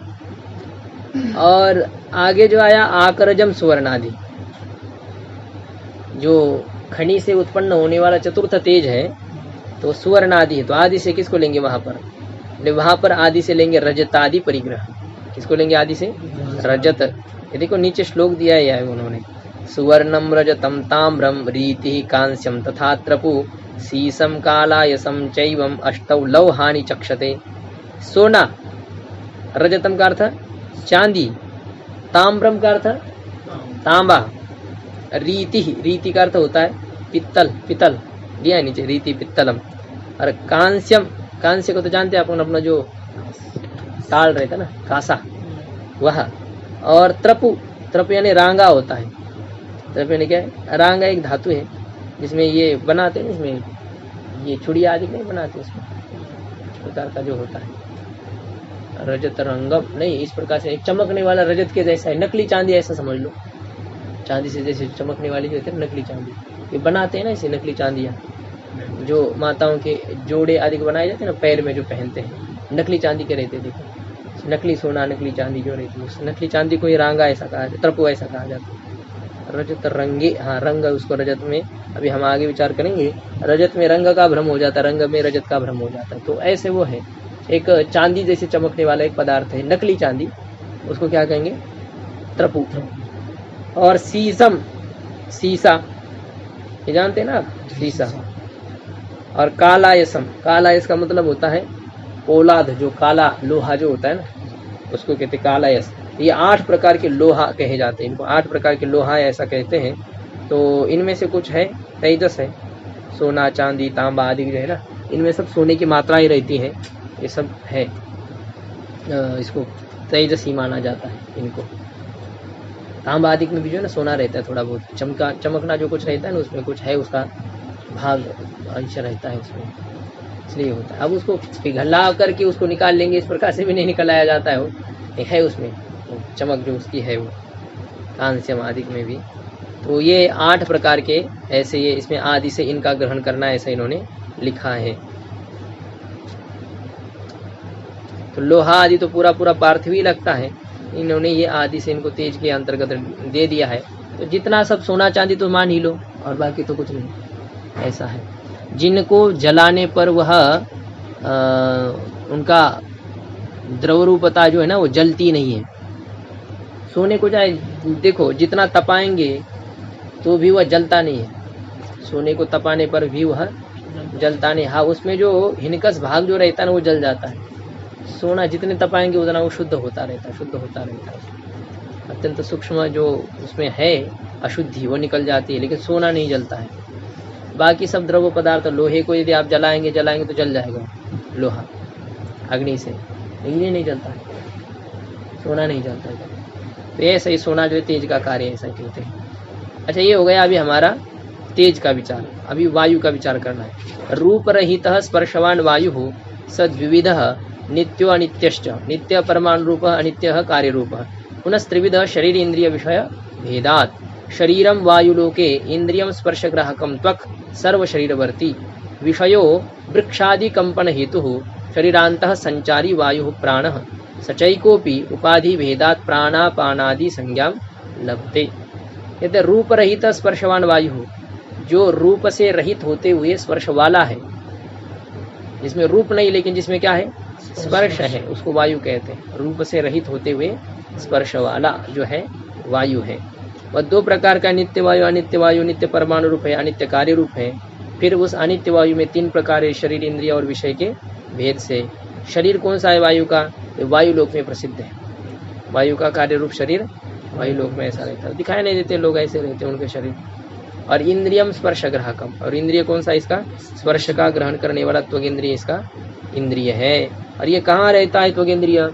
और आगे जो आया आकरजम सुवर्णादि, जो खनि से उत्पन्न होने वाला चतुर्थ तेज है, तो सुवर्णादि है, तो आदि से किसको लेंगे वहां पर? वहां पर आदि से लेंगे रजतादि परिग्रह। किसको लेंगे आदि से? रजत। ये देखो नीचे श्लोक दिया है उन्होंने, सुवर्णम रजतम ताम्रम रीति कांस्यम तथा त्रपु सीसम कालायसम चैवम अष्टौ लौहानि चक्षते। सोना, रजतम का अर्थ चांदी, ताम्रम का अर्थ तांबा, रीति, रीति का अर्थ होता है पित्तल, पितल दिया नीचे, रीति पित्तलम। और कांस्यम, कांस्य को तो जानते हैं अपन, अपना जो ताल रहता है ना, कासा, वह। और त्रपु, त्रप यानी रांगा होता है, त्रप यानी क्या है? रांगा एक धातु है जिसमें ये बनाते हैं, इसमें ये छुड़ी आदि नहीं बनाते, इसमें इस प्रकार का जो होता है रजत रंगम, नहीं इस प्रकार से चमकने वाला रजत के जैसा है, नकली चांदी ऐसा समझ लो, चांदी से जैसे चमकने वाली जो होती है नकली चांदी, ये बनाते हैं ना इसे, नकली चांदियाँ जो माताओं के जोड़े आदि को बनाए जाते हैं ना, पैर में जो पहनते हैं, नकली चांदी के रहते, देखो नकली सोना, नकली चांदी जो रहती है, उस नकली चांदी को ये रांगा ऐसा कहा जाता है, त्रपु ऐसा कहा जाता है। रजत रंगे, हाँ रंग उसको रजत में, अभी हम आगे विचार करेंगे, रजत में रंग का भ्रम हो जाता है, रंग में रजत का भ्रम हो जाता है, तो ऐसे वो है एक चांदी जैसे चमकने वाला एक पदार्थ है, नकली चांदी, उसको क्या कहेंगे? त्रपु। और सीसम, सीसा, ये जानते हैं ना आप, सीसा। और कालायसम, कालायस का मतलब होता है पोलाद, जो काला लोहा जो होता है ना, उसको कहते कालायस। ये 8 प्रकार के लोहा कहे जाते हैं, इनको 8 प्रकार के लोहा ऐसा कहते हैं। तो इनमें से कुछ है तेजस है, सोना चांदी तांबा आदि जो है ना, इनमें सब सोने की मात्रा ही रहती है, ये सब है। इसको तेजसी माना जाता है इनको। तांबा आदि में भी जो है ना सोना रहता है, थोड़ा बहुत चमकना जो कुछ रहता है ना, उसमें कुछ है, उसका भाग अंश रहता है उसमें, इसलिए होता है। अब उसको पिघला करके उसको निकाल लेंगे, इस प्रकार से भी नहीं निकाला जाता है, वो है उसमें चमक जो उसकी है, वो कांस्यम आदि में भी। तो ये 8 प्रकार के ऐसे, ये इसमें आदि से इनका ग्रहण करना ऐसा इन्होंने लिखा है। तो लोहा आदि तो पूरा पूरा पार्थिवी लगता है, इन्होंने ये आदि से इनको तेज के अंतर्गत दे दिया है। तो जितना सब सोना चांदी तो मान ही लो, और बाकी तो कुछ नहीं, ऐसा है। जिनको जलाने पर वह उनका द्रव रूपता जो है ना वो जलती नहीं है। सोने को चाहे देखो जितना तपाएंगे तो भी वह जलता नहीं है, सोने को तपाने पर भी वह जलता नहीं। हाँ, उसमें जो हिनकस भाग जो रहता है ना वो जल जाता है। सोना जितने तपाएंगे उतना वो शुद्ध होता रहता है, शुद्ध होता रहता है। अत्यंत सूक्ष्म जो उसमें है अशुद्धि वो निकल जाती है, लेकिन सोना नहीं जलता है। बाकी सब द्रव्य पदार्थ, लोहे को यदि आप जलाएंगे तो जल जाएगा लोहा अग्नि से, लेकिन ये नहीं जलता है, सोना नहीं जलता है। तो ऐसा ही सोना जो है तेज का कार्य ऐसा कहते हैं। अच्छा, ये हो गया अभी हमारा तेज का विचार। अभी वायु का विचार करना है। रूप रहित स्पर्शवान वायु हो सद्विविध नित्यो अनित्यश्च, नित्य परमाणु रूप अनित्य कार्य रूप, पुनस्त्रिविध शरीर इंद्रिय विषय भेदात्, शरीरम वायुलोके इंद्रियम स्पर्शग्राहकम त्वक् सर्व शरीरवर्ती, विषयो वृक्षादि कंपन हेतु शरीरांतः संचारी वायु प्राणः, सचैकोपि उपाधि भेदात् प्राणापानादि संज्ञां लभते। यदि रूप रहित स्पर्शवान वायु हो, जो रूप से रहित होते हुए स्पर्श वाला है, जिसमें रूप नहीं लेकिन जिसमें क्या है स्पर्श है, उसको वायु कहते हैं। रूप से रहित होते हुए स्पर्श वाला जो है वायु है। वह 2 प्रकार का नित्य वायु अनित्य वायु, नित्य परमाणु रूप है, अनित्य कार्य रूप है। फिर उस अनित्य वायु में 3 प्रकार है, शरीर इंद्रिय और विषय के भेद से। शरीर कौन सा है वायु का? वायु लोक में प्रसिद्ध है। वायु का कार्य रूप शरीर वायु लोक में ऐसा रहता है, दिखाई नहीं देते लोग, ऐसे रहते हैं उनके शरीर। और इंद्रियम स्पर्श ग्राहकम, और इंद्रिय कौन सा इसका? स्पर्श का ग्रहण करने वाला त्वग इंद्रिय इसका इंद्रिय है। और ये कहाँ रहता है त्वग इंद्रिय?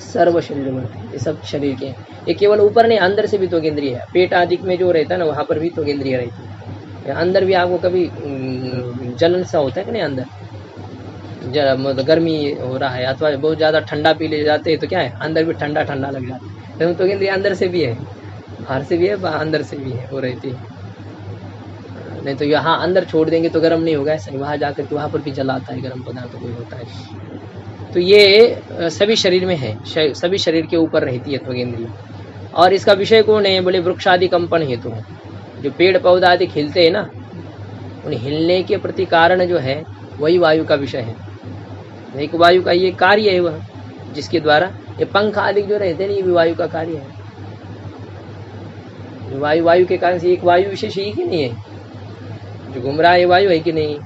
सर्व शरीर में, ये सब शरीर के। ये केवल ऊपर नहीं, अंदर से भी त्वग इंद्रिय है। पेट आदि में जो रहता है ना, वहाँ पर भी त्वग इंद्रिय रहती है। अंदर भी आपको कभी जलन सा होता है कि नहीं? अंदर मतलब गर्मी हो रहा है अथवा बहुत ज़्यादा ठंडा पी ले जाते हैं तो क्या है, अंदर भी ठंडा ठंडा लग जाता है। तो त्वग इंद्रिय अंदर से भी है, बाहर से भी है, अंदर से भी है, वो रहती है। नहीं तो यहाँ अंदर छोड़ देंगे तो गर्म नहीं होगा, सही वहाँ जाकर के वहाँ पर भी जलाता है, गर्म पदार्थ कोई होता है। तो ये सभी शरीर में है, सभी शरीर के ऊपर रहती है त्वग इंद्रिय। और इसका विषय कौन है? बोले वृक्षादि कंपन हेतु है। जो पेड़ पौधा आदि खिलते हैं ना, उन हिलने के प्रति कारण जो है वही वायु का विषय है। एक वायु का ये कार्य है वह, जिसके द्वारा ये पंख आदि जो रहते हैं, ये भी वायु का कार्य है। वायु के कारण से एक वायु विशेष ही कि नहीं है जो घूम रहा है, वायु है कि नहीं?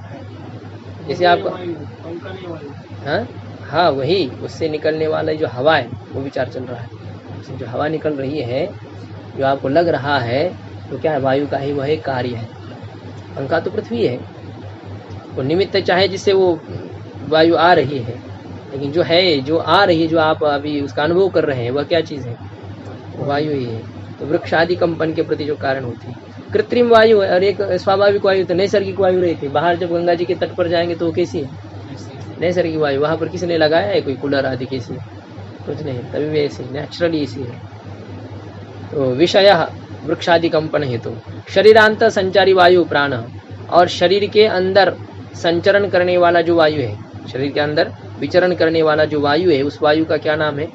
जैसे आप हाँ वही, उससे निकलने वाला जो हवा है वो विचार चल रहा है। जो हवा निकल रही है, जो आपको लग रहा है, तो क्या है? वायु का ही वह एक कार्य है। पंखा तो पृथ्वी है, वो निमित्त चाहे जिससे वो वायु आ रही है, लेकिन जो है, जो आ रही है, जो आप अभी उसका अनुभव कर रहे हैं, वह क्या चीज़ है? वायु ही है। तो वृक्ष आदि कंपन के प्रति जो कारण होती है कृत्रिम वायु है, और एक स्वाभाविक वायु, तो नैसर्गिक वायु रहती है। बाहर जब गंगा जी के तट पर जाएंगे तो वो कैसी है? नैसर्गिक वायु। वहाँ पर किसने लगाया है? कोई कूलर आदि कैसी? कुछ नहीं, तभी भी ऐसी नेचुरली ऐसी है। तो विषय वृक्षादि कंपन हेतु शरीरांत संचारी वायु प्राण, और शरीर के अंदर संचरण करने वाला जो वायु है, शरीर के अंदर विचरण करने वाला जो वायु है, उस वायु का क्या नाम है?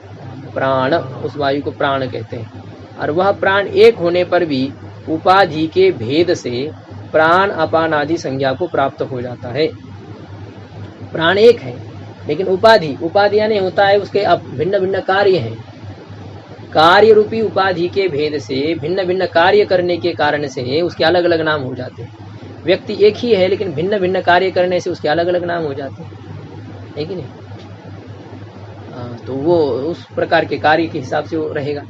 प्राण। उस वायु को प्राण कहते हैं। और वह प्राण एक होने पर भी उपाधि के भेद से प्राण अपान आदि संज्ञा को प्राप्त हो जाता है। प्राण एक है, लेकिन उपाधि यानी होता है उसके अब भिन्न भिन्न कार्य हैं। कार्य रूपी उपाधि के भेद से भिन्न भिन्न कार्य करने के कारण से उसके अलग अलग नाम हो जाते हैं। व्यक्ति एक ही है, लेकिन भिन्न भिन्न कार्य करने से उसके अलग अलग नाम हो जाते हैं, है कि नहीं? तो वो उस प्रकार के कार्य के हिसाब से वो रहेगा।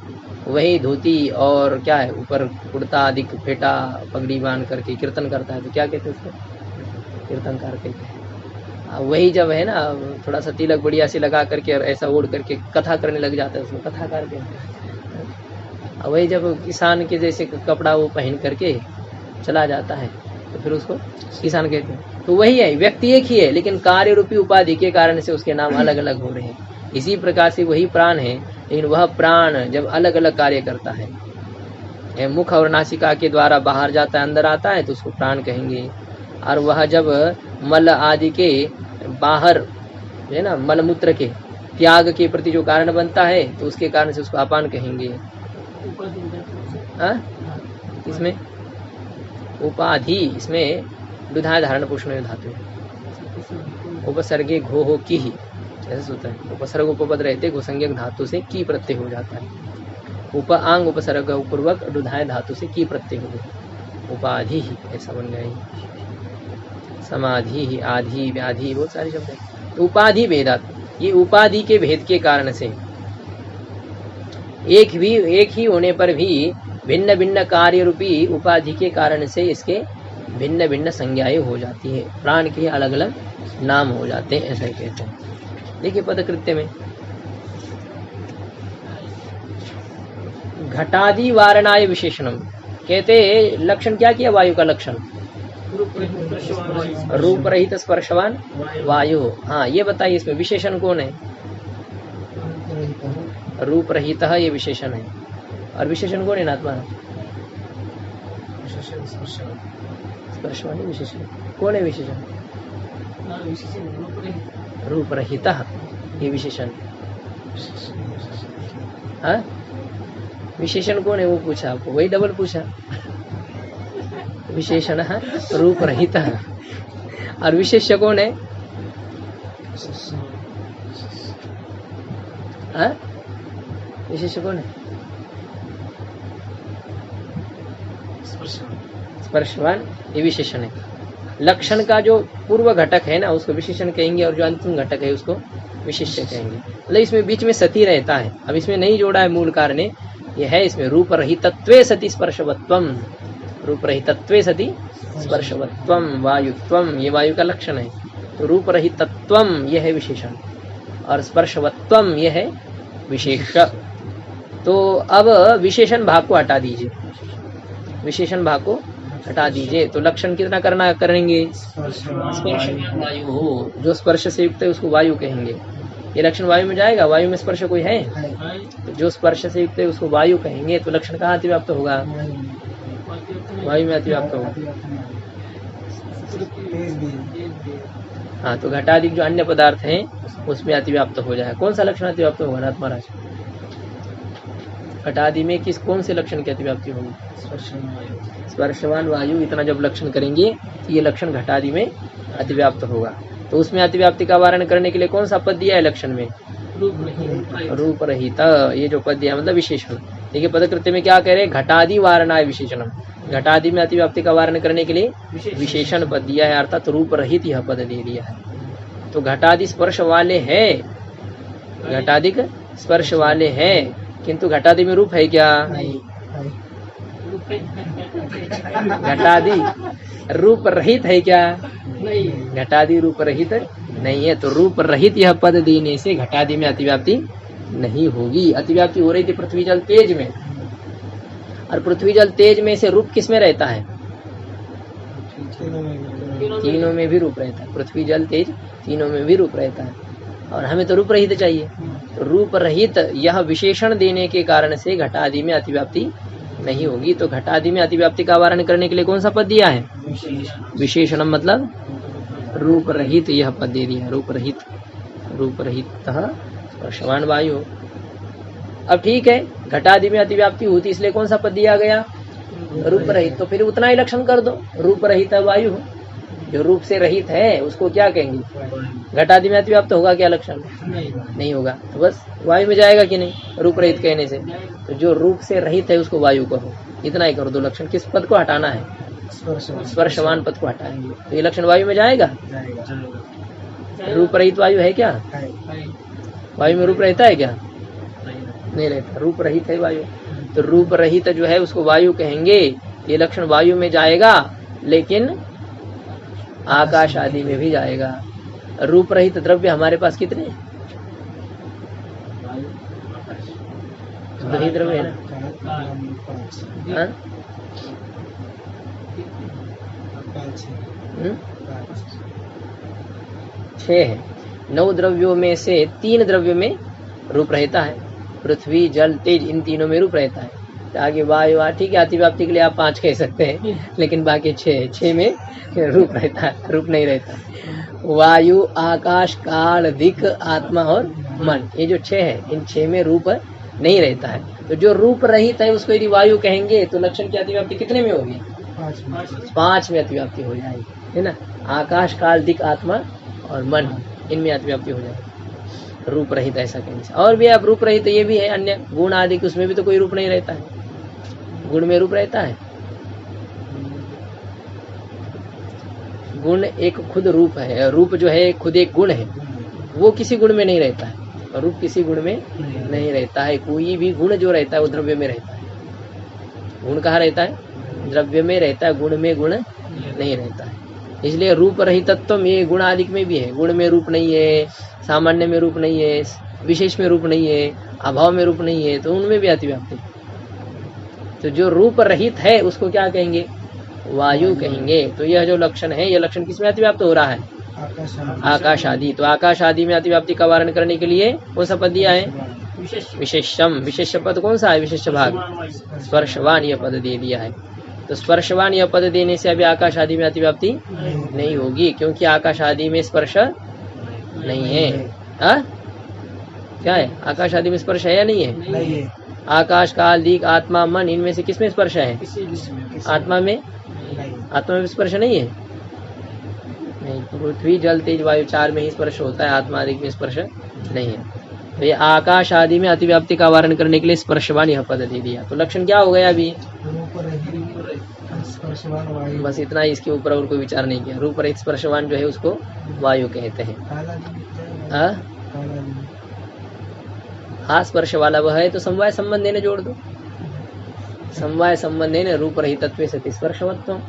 वही धोती और क्या है ऊपर कुर्ता आदि फेटा पगड़ी बांध करके कीर्तन करता है तो क्या कहते हैं उसको? कीर्तनकार कहते हैं। वही जब है ना थोड़ा सा तिलक बढ़िया से लगा करके और ऐसा ओढ़ करके कथा करने लग जाता है उसको कथाकार कहते हैं। वही जब किसान के जैसे कपड़ा वो पहन करके चला जाता है तो फिर उसको किसान कहते हैं। तो वही है, व्यक्ति एक ही है लेकिन कार्य रूपी उपाधि के कारण से उसके नाम अलग अलग हो रहे हैं। इसी प्रकार से वही प्राण है लेकिन वह प्राण जब अलग अलग कार्य करता है, मुख और नासिका के द्वारा बाहर जाता है अंदर आता है तो उसको प्राण कहेंगे। और वह जब मल आदि के बाहर है ना मल मूत्र के त्याग के प्रति जो कारण बनता है तो उसके कारण से उसको अपान कहेंगे। इसमें उपाधि, इसमें दुधाय धारण पोषण धातु है। उपसर्गे घो हो की ही ऐसा होता है। उपसर्ग उपपद रहते घोसंज्ञक धातु से की प्रत्यय हो जाता है। उप आंग उपसर्ग पूर्वक दुधाय धातु से की प्रत्यय हो गया, उपाधि ही ऐसा बन गया। समाधि ही आधि व्याधि बहुत सारे शब्द है। तो उपाधि भेदात, ये उपाधि के भेद के कारण से एक ही होने पर भी भिन्न भिन्न कार्य रूपी उपाधि के कारण से इसके भिन्न भिन्न संज्ञाएं हो जाती है, प्राण के अलग अलग नाम हो जाते हैं, ऐसा ही कहते हैं। देखिए पदकृत्य में घटादि वारणाय विशेषणम कहते लक्षण क्या किया वायु का लक्षण रूप रहित स्पर्शवान वायु। हाँ ये बताइए इसमें विशेषण कौन है? रूप रहित ये विशेषण है। और विशेषण कौन है नात्मा? स्पर्शवान विशेषण कौन है? विशेषण रूप रहित ये विशेषण। हाँ विशेषण कौन है वो पूछा आपको, वही डबल पूछा। विशेषण है रूप रहित है। और विशेष्य कौन है? विशेष्य कौन है? स्पर्शवान ये विशेषण है। लक्षण का जो पूर्व घटक है ना उसको विशेषण कहेंगे और जो अंतिम घटक है उसको विशेष्य कहेंगे। मतलब इसमें बीच में सती रहता है। अब इसमें नहीं जोड़ा है मूल कारण ने, यह है इसमें रूप रहितत्वे सति स्पर्शवत्वम, रूप रहितत्वे सति स्पर्शवत्वम वायुत्वम ये वायु का लक्षण है। तो रूप रहितत्वम यह है विशेषण और स्पर्शवत्वम यह है विशेष। तो अब विशेषण भाग को हटा दीजिए, विशेषण भाग को हटा दीजिए। तो लक्षण कितना करना करेंगे? स्पर्शवान वायु हो, जो स्पर्श से युक्त है उसको वायु कहेंगे। ये लक्षण वायु में जाएगा, वायु में स्पर्श कोई है तो जो स्पर्श से युक्त है उसको वायु कहेंगे। तो लक्षण कहाँ अतिव्याप्त होगा? वायु में अतिव्याप्त होगा। हाँ तो घटादि जो अन्य पदार्थ हैं उसमें अतिव्याप्त हो जाए। कौन सा लक्षण अतिव्याप्त होगा नाथ महाराज? घटादि में किस कौन से लक्षण की अतिव्याप्ति होगी? स्पर्शवान वायु इतना जब लक्षण करेंगे तो ये लक्षण घटादि में अतिव्याप्त होगा। तो उसमें अतिव्याप्ति का वारण करने के लिए कौन सा पद दिया है लक्षण में? रूप रहित ये जो पद दिया मतलब विशेषण। देखिए पदकृत्य में क्या कह रहे हैं? घटादि वारणाय विशेषणम, घटादि में अतिव्याप्ति का वारण करने के लिए विशेषण पद दिया है, अर्थात रूप रहित यह पद दे दिया है। तो घटादि स्पर्श वाले है, घटादिक स्पर्श वाले है, किंतु घटादि में रूप है क्या? घटादि रूप रहित है क्या? घटादि रूप रहित नहीं है। तो रूप रहित यह पद देने से घटादि में अतिव्याप्ति नहीं होगी। अतिव्याप्ति हो रही थी पृथ्वी जल तेज में, और पृथ्वी जल तेज में से रूप किस में रहता है? तीनों में भी रूप रहता है। पृथ्वी जल तेज तीनों में भी रूप रहता है और हमें तो रूप रहित चाहिए। तो रूप रहित यह विशेषण देने के कारण से घटादि में अतिव्याप्ति नहीं होगी। तो घटादि में अतिव्याप्ति का वारण करने के लिए कौन सा पद दिया है? विशेषणम मतलब रूप रहित यह पद दे दिया, रूप रहित, रूप रहित स्पर्शवान वायु। अब ठीक है घटादि में अतिव्याप्ति होती इसलिए कौन सा पद दिया गया? रूप रहित। तो फिर उतना ही लक्षण कर दो, रूप रहित वायु। जो रूप से रहित है उसको क्या कहेंगे? घटादि में अतिव्याप्त होगा क्या लक्षण? नहीं होगा। तो बस वायु में जाएगा कि नहीं रूप रहित कहने से? तो जो रूप से रहित है उसको वायु कहो, इतना ही कर दो लक्षण। किस पद को हटाना है? स्पर्शवान पद को हटाएंगे। तो ये लक्षण वायु में जाएगा। रूप रहित वायु है क्या? वायु में रूप रहता है क्या? नहीं रहता, रूप रहित है वायु। तो रूप रहित जो है उसको वायु कहेंगे। ये लक्षण वायु में जाएगा, लेकिन आकाश आदि में भी जाएगा। रूप रहित द्रव्य हमारे पास कितने? दही द्रव्य है ना? हाँ? छह है। 9 द्रव्यों में से 3 द्रव्यों में रूप रहता है, पृथ्वी जल तेज, इन तीनों में रूप रहता है। तो आगे वायु, ठीक है, अतिव्याप्ति के लिए आप 5 कह सकते हैं, लेकिन बाकी 6 में रूप रहता है, रूप नहीं रहता। वायु, आकाश, काल, दिक्, आत्मा और मन, ये जो 6 है, इन 6 में रूप नहीं रहता है। तो जो रूप रहित है उसको यदि वायु कहेंगे तो लक्षण की अतिव्याप्ति कितने में होगी? 5 में अतिव्याप्ति हो जाएगी, है ना। आकाश, काल, दिक्, आत्मा और मन, इनमें अतिव्याप्ति हो जाएगी रूप रहित ऐसा कहने से। और भी आप रूप रहित ये भी है अन्य गुण आदि, उसमें भी तो कोई रूप नहीं रहता है। गुण में रूप रहता है। गुण एक खुद रूप है, रूप जो है खुद एक गुण है, वो किसी गुण में नहीं रहता है। और रूप किसी गुण में नहीं रहता है। कोई भी गुण जो रहता है वो द्रव्य में रहता है। गुण कहाँ रहता है? द्रव्य में रहता है, गुण में गुण नहीं रहता है। इसलिए रूप रहितत्व ये गुण आदि में भी है। गुण में रूप नहीं है, सामान्य में रूप नहीं है, विशेष में रूप नहीं है, अभाव में रूप नहीं है, तो उनमें भी अतिव्याप्ति। तो जो रूप रहित है उसको क्या कहेंगे? वायु कहेंगे। तो यह जो लक्षण है, यह लक्षण किसमें अतिव्याप्त हो रहा है? आकाश आदि। तो आकाश आदि में अतिव्याप्ति का वारण करने के लिए कौन सा पद दिया है? विशेषम। विशेष पद कौन सा है? विशेष भाग स्पर्शवान, यह पद दे दिया है। तो स्पर्शवान यह पद देने से अभी आकाश आदि में अतिव्याप्ति नहीं होगी, क्योंकि आकाश आदि में स्पर्श नहीं है। क्या है? आकाश आदि में स्पर्श है या नहीं है? नहीं है। आकाश, काल, दिक्, आत्मा, मन, इनमें से किसमें स्पर्श है? आत्मा में। आत्मा में स्पर्श नहीं है। नहीं, पृथ्वी जल तेज वायु 4 में ही स्पर्श होता है, आत्मा आदि में स्पर्श नहीं है। तो ये आकाश आदि में अतिव्याप्ति का वारण करने के लिए स्पर्शवान यह पद दे दिया। तो लक्षण क्या हो गया अभी? बस इतना ही, इसके ऊपर और कोई विचार नहीं किया। रूप रहित स्पर्शवान जो है उसको वायु कहते हैं। हाँ, स्पर्श वाला वह है तो समवाय संबंध ने जोड़ दो। समवाय संबंध ने रूप रहितत्व से स्पर्शवत्व,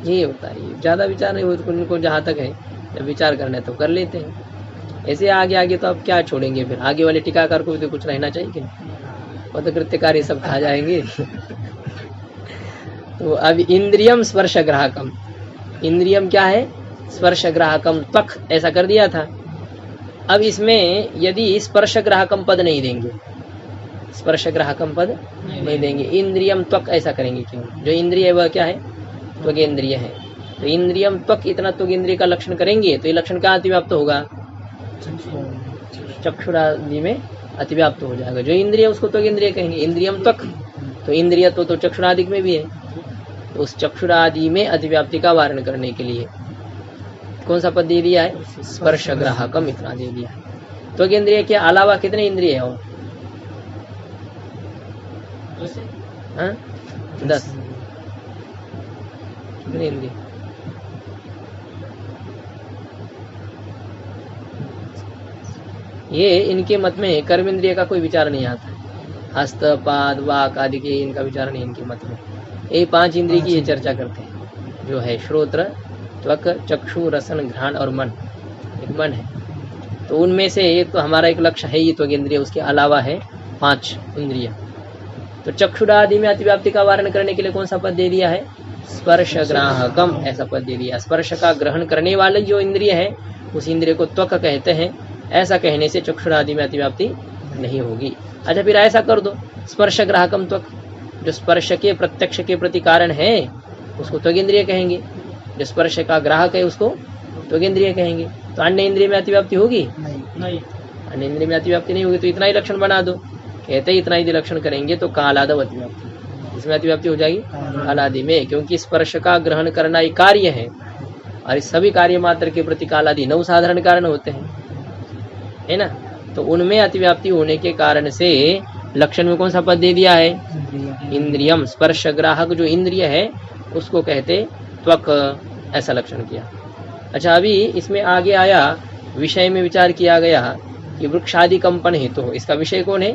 यही होता है। ज्यादा विचार नहीं हो, उनको जहाँ तक है जब विचार करना है तो कर लेते हैं। ऐसे आगे आगे तो अब क्या छोड़ेंगे, फिर आगे वाले टीकाकार को भी तो कुछ रहना चाहिए कि पदकृत्यकार ये सब खा जाएंगे। तो अब इंद्रियम स्पर्श ग्राहकम, इंद्रियम क्या है? स्पर्श ग्राहकम त्वक, ऐसा कर दिया था। अब इसमें यदि स्पर्श ग्राहकम पद नहीं देंगे, स्पर्श ग्राहकम पद नहीं देंगे, इंद्रियम त्वक ऐसा करेंगे। क्यों? जो इंद्रिय है वह क्या है? त्वगेंद्रिय है। तो इंद्रियम त्वक, इतना त्वगेंद्रिय का लक्षण करेंगे तो ये लक्षण कहाँ अतिव्याप्त होगा? चक्षुरादि में अतिव्याप्त हो जाएगा। जो इंद्रिय उसको त्वगेंद्रिय कहेंगे। इंद्रियम त्वक, तो इंद्रिय तो चक्षुरादि में भी है, तो उस चक्षुरादि में अतिव्याप्ति का वारण करने के लिए कौन सा पद दे दिया है? स्पर्श ग्राहकम, इतना दे दिया है। त्वगेंद्रिय के अलावा कितने इंद्रिय है? और 10 कितने इंद्रिय? ये इनके मत में कर्म इंद्रिय का कोई विचार नहीं आता है। हस्त, पाद, वाक आदि के इनका विचार नहीं इनके मत में। ये 5 इंद्रिय की ये चर्चा करते हैं, जो है श्रोत्र, त्वक, चक्षु, रसन, घ्राण और मन। एक मन है, तो उनमें से एक तो हमारा एक लक्ष्य है ये त्वगेंद्रिय, उसके अलावा है 5 इंद्रिय। तो चक्षुरादि में अतिव्याप्ति का वारण करने के लिए कौन सा पद दे दिया है? स्पर्श ग्राहकम, ऐसा पद दे दिया। स्पर्श का ग्रहण करने वाले जो इंद्रिय है उस इंद्रिय को त्वक कहते हैं। ऐसा कहने से चक्षुरादि में अतिव्याप्ति नहीं होगी। अच्छा, फिर ऐसा कर दो, स्पर्श ग्राहकम त्वक, जो स्पर्श के प्रत्यक्ष के प्रति कारण है उसको त्वगेंद्रिय कहेंगे, जो स्पर्श का ग्राहक है उसको त्वगेंद्रिय कहेंगे। तो अन्य इंद्रिय में अतिव्याप्ति होगी? नहीं, अन्य इंद्रिय में अतिव्याप्ति नहीं होगी। तो इतना ही लक्षण बना दो। कहते ही इतना ही लक्षण करेंगे तो कालादव अतिव्याप्ति, इसमें अतिव्याप्ति हो जाएगी कालादि में, क्योंकि स्पर्श का ग्रहण करना एक कार्य है और इस सभी कार्य मात्र के प्रति कालादि 9 साधारण कारण होते हैं, है ना। तो उनमें अतिव्याप्ति होने के कारण से लक्षण में कौन सा पद दे दिया है? इंद्रियम। स्पर्श ग्राहक जो इंद्रिय है उसको कहते त्वक, ऐसा लक्षण किया। अच्छा, अभी इसमें आगे आया, विषय में विचार किया गया कि वृक्षादि कंपन हेतु हो। इसका विषय कौन है?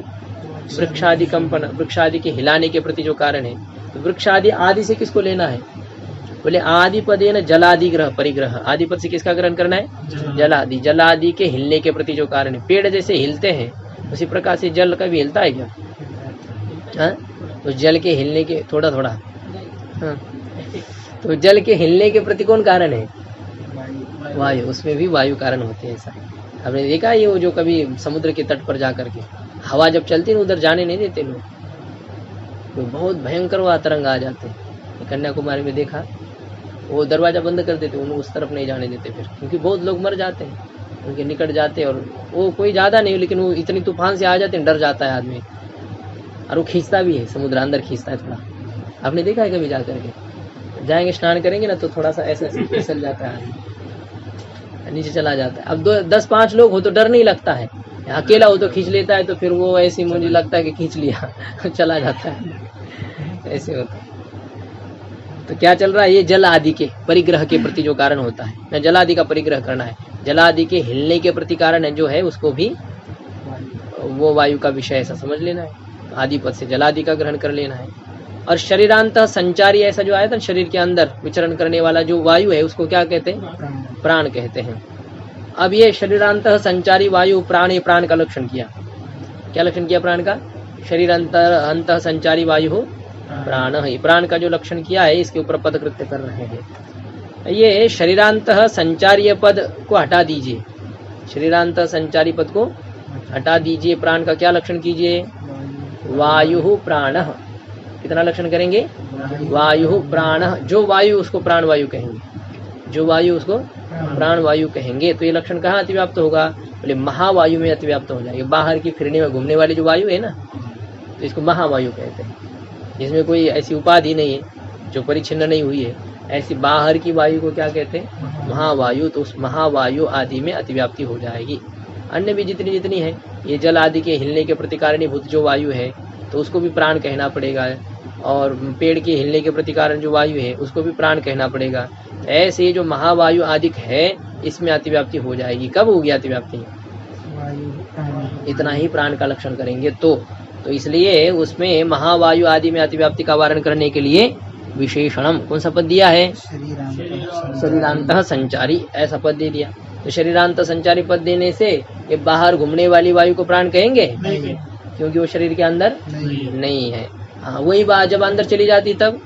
वृक्षादि कंपन, वृक्षादि के हिलाने के प्रति जो कारण है। तो वृक्षादि आदि से किसको लेना है? बोले आदि पदे न जलादि ग्रह परिग्रह, आदि पद से किसका ग्रहण करना है? जलादि, जलादि के हिलने के प्रति जो कारण है। पेड़ जैसे हिलते हैं उसी प्रकार से जल का भी हिलता है क्या? हाँ, तो जल के हिलने के थोड़ा थोड़ा, हाँ, तो जल के हिलने के प्रति कौन कारण है? वायु। उसमें भी वायु कारण होते हैं। ऐसा आपने देखा ये वो जो कभी समुद्र के तट पर जा करके हवा जब चलती है उधर जाने नहीं देते लोग, तो बहुत भयंकर वह तरंग आ जाते हैं। कन्याकुमारी में देखा, वो दरवाजा बंद कर देते, उन्हें उस तरफ नहीं जाने देते फिर, क्योंकि बहुत लोग मर जाते हैं उनके निकट जाते, और वो कोई ज़्यादा नहीं लेकिन वो इतनी तूफान से आ जाते हैं, डर जाता है आदमी, और वो खींचता भी है, समुद्र अंदर खींचता है थोड़ा। आपने देखा है कभी जा करके? जाएंगे स्नान करेंगे ना तो थोड़ा सा ऐसा फिसल जाता है आदमी, नीचे चला जाता है। अब 10-5 लोग हो तो डर नहीं लगता है, अकेला हो तो खींच लेता है, तो फिर वो ऐसी मुझे लगता है कि खींच लिया चला जाता है, ऐसे होता है। तो क्या चल रहा है? ये जल आदि के परिग्रह के प्रति जो कारण होता है, मैं जल आदि का परिग्रह करना है, जल आदि के हिलने के प्रति कारण है जो है, उसको भी वो वायु का विषय ऐसा समझ लेना है। आदि पद से जलादि का ग्रहण कर लेना है। और शरीरांत संचारी ऐसा जो आया था, शरीर के अंदर विचरण करने वाला जो वायु है उसको क्या कहते हैं? प्राण कहते हैं। अब ये शरीरांत संचारी वायु प्राण, ये प्राण का लक्षण किया। क्या लक्षण किया प्राण का? शरीरांत संचारी वायु हो प्राण है। प्राण का जो लक्षण किया है इसके ऊपर पद कृत्य कर रहे हैं। ये शरीरांत संचारी पद को हटा दीजिए, शरीरांत संचारी पद को हटा दीजिए। प्राण का क्या लक्षण कीजिए? वायु प्राण। कितना लक्षण करेंगे? वायु प्राण। जो वायु उसको प्राण वायु कहेंगे, जो वायु उसको प्राण वायु कहेंगे। तो ये लक्षण कहाँ अतिव्याप्त होगा? बोले महावायु में अतिव्याप्त हो जाएगा। बाहर की फिरने में घूमने वाली जो वायु है ना, तो इसको महावायु कहते हैं, जिसमें कोई ऐसी उपाधि नहीं है, जो परिच्छिन्न नहीं हुई है, ऐसी बाहर की वायु को क्या कहते हैं? महावायु। तो उस महावायु आदि में अतिव्याप्ति हो जाएगी। अन्य भी जितनी जितनी है, ये जल आदि के हिलने के प्रतिकारणीभूत जो वायु है तो उसको भी प्राण कहना पड़ेगा, और पेड़ के हिलने के प्रतिकारण जो वायु है उसको भी प्राण कहना पड़ेगा। ऐसे जो महावायु आदिक है इसमें अतिव्याप्ति हो जाएगी। कब होगी अतिव्याप्ति? इतना ही प्राण का लक्षण करेंगे तो इसलिए उसमें महावायु आदि में अतिव्याप्ति का वारण करने के लिए विशेषणम कौन सा पद दिया है? शरीरांत संचारी, ऐसा पद दे दिया। तो शरीरांत संचारी पद देने से ये बाहर घूमने वाली वायु को प्राण कहेंगे? क्योंकि वो शरीर के अंदर नहीं है। हाँ, वही बात जब अंदर चली जाती तब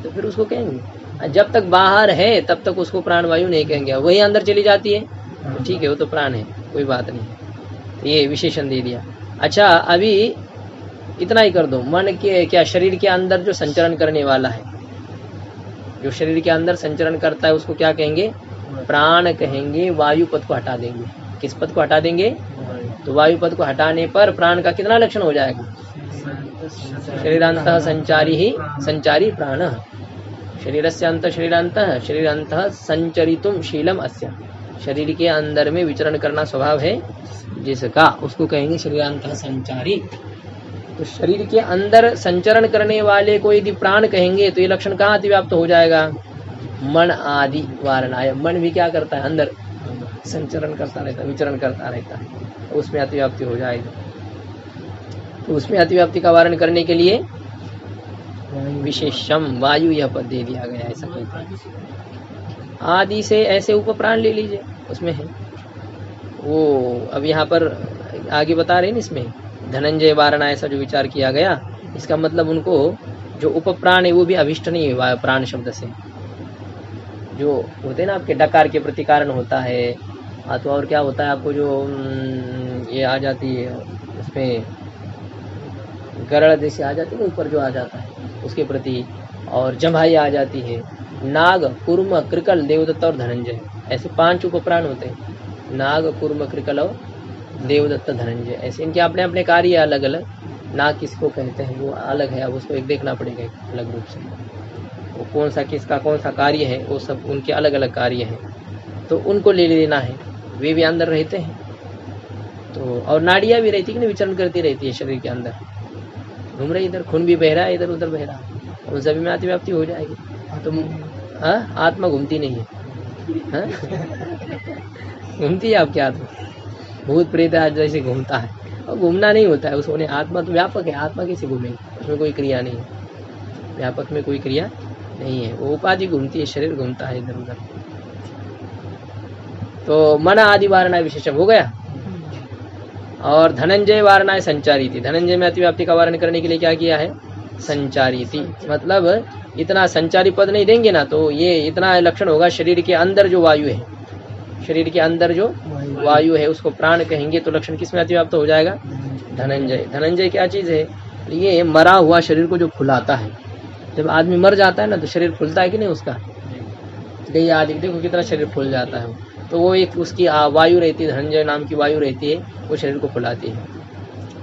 तो फिर उसको कहेंगे। जब तक बाहर है तब तक उसको प्राण वायु नहीं कहेंगे, वही अंदर चली जाती है तो ठीक है, वो तो प्राण है, कोई बात नहीं। ये विशेषण दे दिया। अच्छा, अभी इतना ही कर दो। मन के क्या शरीर के अंदर जो संचरण करने वाला है, जो शरीर के अंदर संचरण करता है उसको क्या कहेंगे? प्राण कहेंगे। वायु पद को हटा देंगे। किस पद को हटा देंगे? तो वायु पद को हटाने पर प्राण का कितना लक्षण हो जाएगा? शरीरांत संचारी ही संचारी प्राण। शरीरस्य अंत शरीरांत, शरीरांत संचरितुम शीलम अस्य। शरीर के अंदर में विचरण करना स्वभाव है जिसका, उसको कहेंगे शरीरांत संचारी। तो शरीर के अंदर संचरण करने वाले को यदि प्राण कहेंगे तो ये लक्षण कहाँ अतिव्याप्त हो जाएगा? मन आदि वारणाय। मन भी क्या करता है? अंदर संचरण करता रहता है, विचरण करता रहता है, तो उसमें अतिव्याप्ति हो जाएगी। तो उसमें अतिव्याप्ति का वारण करने के लिए विशेषम वायु यह पद दे दिया गया। ऐसा कहते हैं। आदि से ऐसे उपप्राण ले लीजिए, उसमें है वो। अब यहाँ पर आगे बता रहे हैं इसमें धनंजय वारणा ऐसा जो विचार किया गया, इसका मतलब उनको जो उपप्राण है वो भी अभिष्ट नहीं है प्राण शब्द से। जो होते हैं ना आपके डकार के प्रतिकारण होता है, तो और क्या होता है आपको जो ये आ जाती है उसमें गरड़ जैसे आ जाती है ऊपर जो आ जाता है उसके प्रति, और जम्भाई आ जाती है, नाग कुर्म कृकल देवदत्त और धनंजय, ऐसे 5 उपप्राण होते हैं। नाग कुर्म कृकल और देवदत्त धनंजय, ऐसे इनके अपने अपने कार्य अलग अलग। नाग किसको कहते हैं वो अलग है, अब उसको एक देखना पड़ेगा अलग रूप से, वो कौन सा किसका कौन सा कार्य है, वो सब उनके अलग अलग कार्य हैं, तो उनको ले लेना है। वे भी अंदर रहते हैं। तो और नाड़ियाँ भी रहती है कि विचरण करती रहती है शरीर के अंदर, घूम रही, इधर खून भी बह रहा है, इधर उधर बह रहा है, उन सभी में अतिव्याप्ति हो जाएगी। तो आत्मा घूमती नहीं है, घूमती है आपकी आत्मा? भूत प्रेत आज जैसे घूमता है, और घूमना नहीं होता है उसने, आत्मा तो व्यापक है, आत्मा कैसे घूमेगी, उसमें कोई क्रिया नहीं है, व्यापक में कोई क्रिया नहीं है, वो उपाधि घूमती है, शरीर घूमता है इधर उधर। तो मन आदि वारणा विशेषण हो गया। और धनंजय वारणाएं संचारी थी, धनंजय में अतिव्याप्ति का वारण करने के लिए क्या किया है, संचारी थी, मतलब इतना संचारी पद नहीं देंगे ना तो ये इतना लक्षण होगा, शरीर के अंदर जो वायु है, शरीर के अंदर जो वायु है उसको प्राण कहेंगे, तो लक्षण किस में अतिव्याप्त हो जाएगा, धनंजय। धनंजय क्या चीज है, ये मरा हुआ शरीर को जो फुलाता है, जब आदमी मर जाता है ना तो शरीर फूलता है कि नहीं उसका, गई आदि देखो कितना शरीर फूल जाता है, तो वो एक उसकी वायु रहती है, धनंजय नाम की वायु रहती है, वो शरीर को फुलाती है,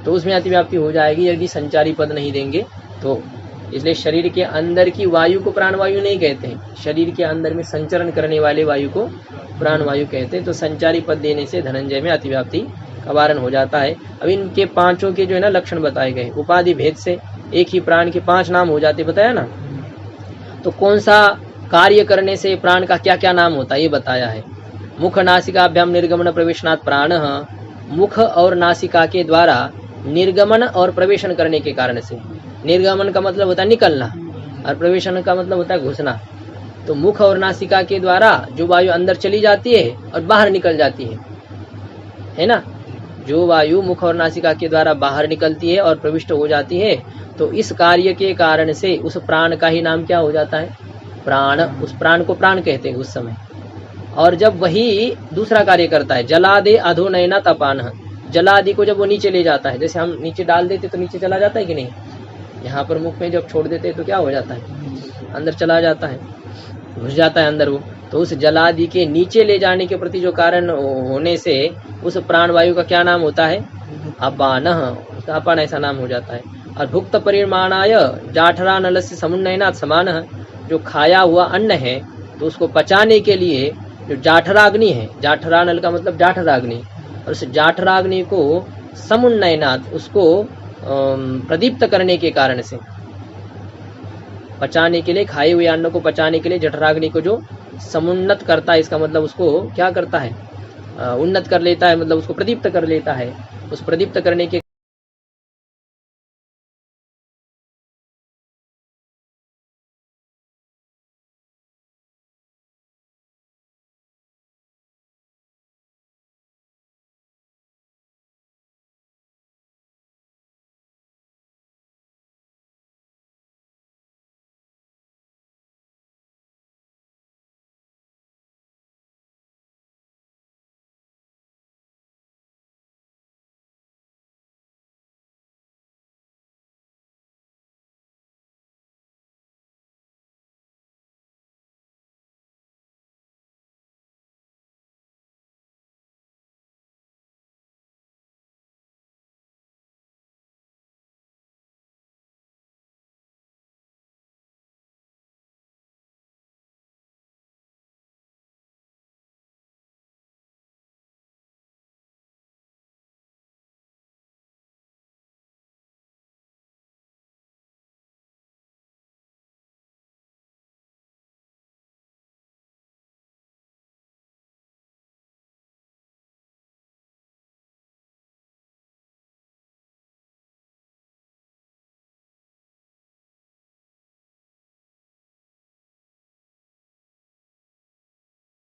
तो उसमें अतिव्याप्ति हो जाएगी यदि संचारी पद नहीं देंगे तो। इसलिए शरीर के अंदर की वायु को प्राण वायु नहीं कहते हैं, शरीर के अंदर में संचरण करने वाले वायु को प्राण वायु कहते हैं, तो संचारी पद देने से धनंजय में अतिव्याप्ति का वारण हो जाता है। अब इनके पांचों के जो है ना लक्षण बताए गए, उपाधि भेद से एक ही प्राण के 5 नाम हो जाते, बताया ना, तो कौन सा कार्य करने से प्राण का क्या क्या नाम होता है ये बताया है। मुख नासिकाभ्याम निर्गमन प्रवेशनात् प्राण, मुख और नासिका के द्वारा निर्गमन और प्रवेशन करने के कारण से, निर्गमन का मतलब होता है निकलना और प्रवेशन का मतलब होता है घुसना, तो मुख और नासिका के द्वारा जो वायु अंदर चली जाती है और बाहर निकल जाती है ना, जो वायु मुख और नासिका के द्वारा बाहर निकलती है और प्रविष्ट हो जाती है, तो इस कार्य के कारण से उस प्राण का ही नाम क्या हो जाता है, प्राण। उस प्राण को प्राण कहते हैं उस समय। और जब वही दूसरा कार्य करता है, जलादे अधोनयना तपान, जलादि को जब वो नीचे ले जाता है, जैसे हम नीचे डाल देते तो नीचे चला जाता है कि नहीं, यहाँ पर मुख में जब छोड़ देते तो क्या हो जाता है, अंदर चला जाता है, घुस जाता है अंदर वो, तो उस जलादि के नीचे ले जाने के प्रति जो कारण होने से उस प्राण वायु का क्या नाम होता है, अपान, उसका अपान ऐसा नाम हो जाता है। और भुक्त परिमाणाय जाठरा नल से समुन्नयनात् समान, जो खाया हुआ अन्न है तो उसको पचाने के लिए जो जाठराग्नि है, जाठरानल का मतलब जाठराग्नि, और उस जाठराग्नि को समुन्नयनात् उसको प्रदीप्त करने के कारण से, पचाने के लिए, खाए हुए अन्न को पचाने के लिए जठराग्नि को जो समुन्नत करता है, इसका मतलब उसको क्या करता है, उन्नत कर लेता है, मतलब उसको प्रदीप्त कर लेता है, उस प्रदीप्त करने के